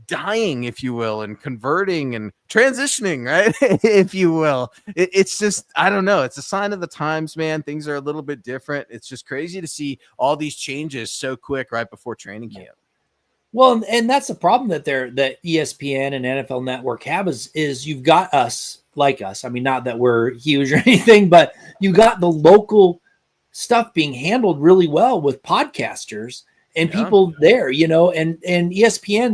dying, if you will, and converting and transitioning, right? If you will. It's just, I don't know. It's a sign of the times, man. Things are a little bit different. It's just crazy to see all these changes so quick right before training camp. Well, and that's the problem that ESPN and NFL Network have is you've got us. I mean, not that we're huge or anything, but you got the local stuff being handled really well with podcasters and people there, and ESPN,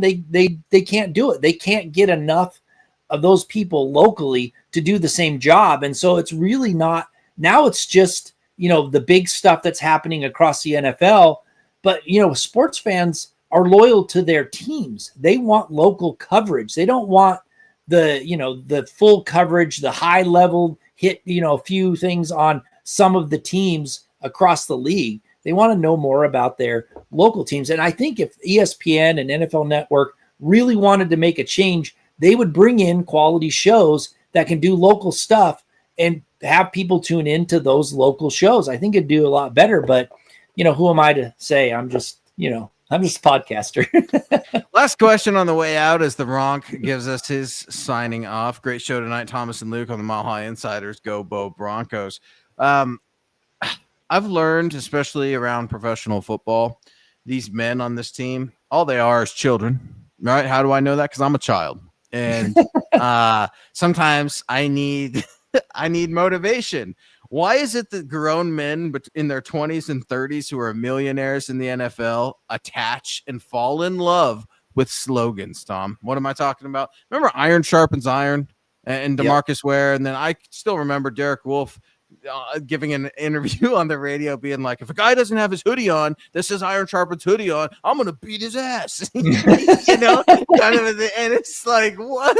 they can't do it. They can't get enough of those people locally to do the same job. And so it's really not, now it's just, the big stuff that's happening across the NFL, but sports fans are loyal to their teams. They want local coverage. They don't want the full coverage, the high level hit, a few things on some of the teams across the league. They want to know more about their local teams. And I think if ESPN and NFL Network really wanted to make a change, they would bring in quality shows that can do local stuff and have people tune into those local shows. I think it'd do a lot better, but who am I to say? I'm just a podcaster. Last question on the way out as the Ronk gives us his signing off. Great show tonight. Thomas and Luke on the Mile High Insiders. Go Bo Broncos. I've learned, especially around professional football, these men on this team, all they are is children, right? How do I know that? Because I'm a child. And sometimes I need motivation. Why is it that grown men in their 20s and 30s who are millionaires in the NFL attach and fall in love with slogans, Tom? What am I talking about? Remember Iron Sharpens Iron and DeMarcus Ware? And then I still remember Derek Wolfe giving an interview on the radio being like, if a guy doesn't have his hoodie on, this is Iron Sharpens hoodie on, I'm going to beat his ass. Kind of, and it's like, what?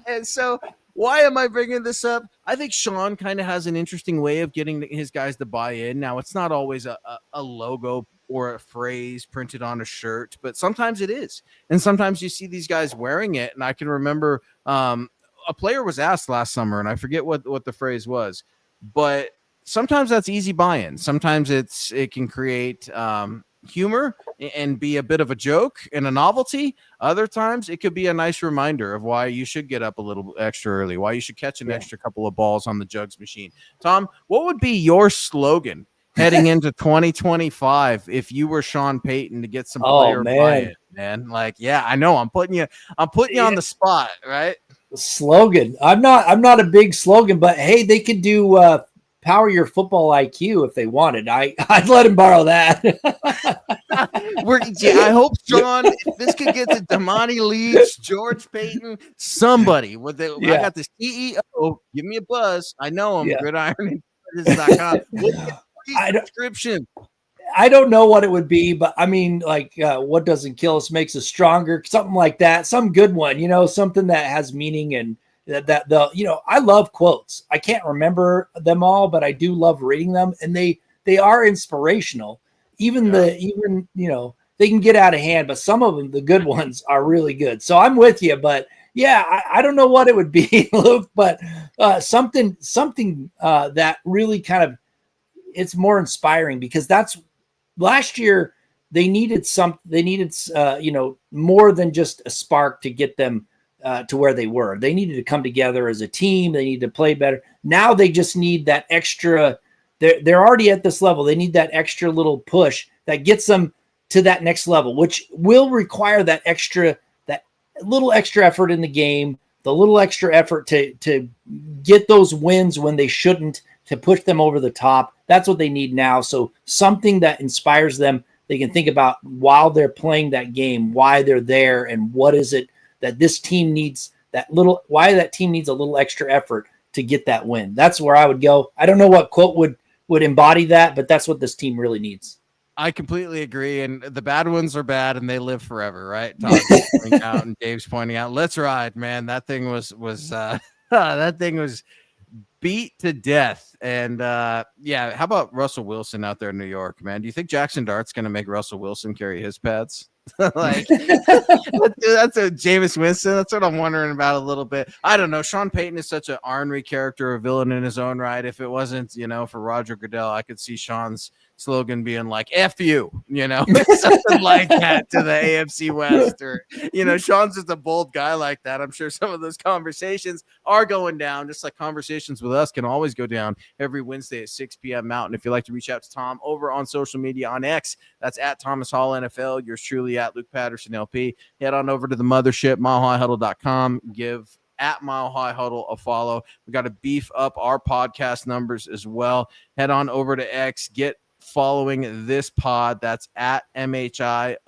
And so why am I bringing this up? I think Sean kind of has an interesting way of getting his guys to buy in. Now, it's not always a logo or a phrase printed on a shirt, but sometimes it is. And sometimes you see these guys wearing it. And I can remember a player was asked last summer, and I forget what the phrase was, but sometimes that's easy buy-in. Sometimes it can create humor and be a bit of a joke and a novelty. Other times it could be a nice reminder of why you should get up a little extra early, why you should catch an extra couple of balls on the jugs machine. Tom, what would be your slogan heading into 2025 if you were Sean Payton to get some player buy-in, man? Like, I know I'm putting you on the spot, right? Slogan. I'm not a big slogan, but hey, they could do power your football IQ if they wanted. I'd let him borrow that. I hope, Sean, if this could get to Damani Leach, George Payton, somebody I got the CEO. Give me a buzz. I know him. Gridiron.com. Description. I don't know what it would be, but I mean, like, what doesn't kill us makes us stronger. Something like that. Some good one, something that has meaning and I love quotes. I can't remember them all, but I do love reading them, and they are inspirational. They can get out of hand, but some of them, the good ones, are really good. So I'm with you, but I don't know what it would be, Luke, but something that really kind of, it's more inspiring, because that's last year they needed more than just a spark to get them to where they were. They needed to come together as a team. They need to play better. Now they just need that extra. They're already at this level. They need that extra little push that gets them to that next level, which will require that little extra effort in the game, the little extra effort to get those wins when they shouldn't, to push them over the top. That's what they need now. So something that inspires them, they can think about while they're playing that game, why they're there, and what is it that this team needs, why that team needs a little extra effort to get that win. That's where I would go. I don't know what quote would embody that, but that's what this team really needs. I completely agree. And the bad ones are bad and they live forever, right? Todd's pointing out and Dave's pointing out, let's ride, man. That thing was that thing was beat to death. And yeah, how about Russell Wilson out there in New York, man? Do you think Jackson Dart's going to make Russell Wilson carry his pads? Like that's a Jameis Winston. That's what I'm wondering about a little bit. I don't know. Sean Payton is such an ornery character, a villain in his own right. If it wasn't, for Roger Goodell, I could see Sean's slogan being like "F you," something like that to the AFC West, or Sean's just a bold guy like that. I'm sure some of those conversations are going down, just like conversations with us can always go down every Wednesday at 6 p.m. Mountain. If you'd like to reach out to Tom over on social media on X, that's at Thomas Hall NFL. Yours truly at Luke Patterson LP. Head on over to the mothership, milehighhuddle.com. Give at Mile High Huddle a follow. We got to beef up our podcast numbers as well. Head on over to X. Get following this pod. That's at MHI_pod.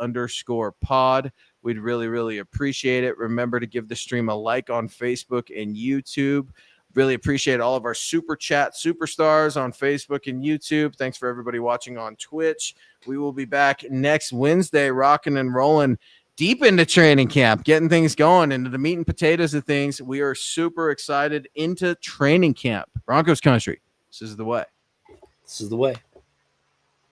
We'd really, really appreciate it. Remember to give the stream a like on Facebook and YouTube. Really appreciate all of our super chat superstars on Facebook and YouTube. Thanks for everybody watching on Twitch. We will be back next Wednesday, rocking and rolling deep into training camp, getting things going into the meat and potatoes of things. We are super excited into training camp. Broncos country. This is the way. This is the way.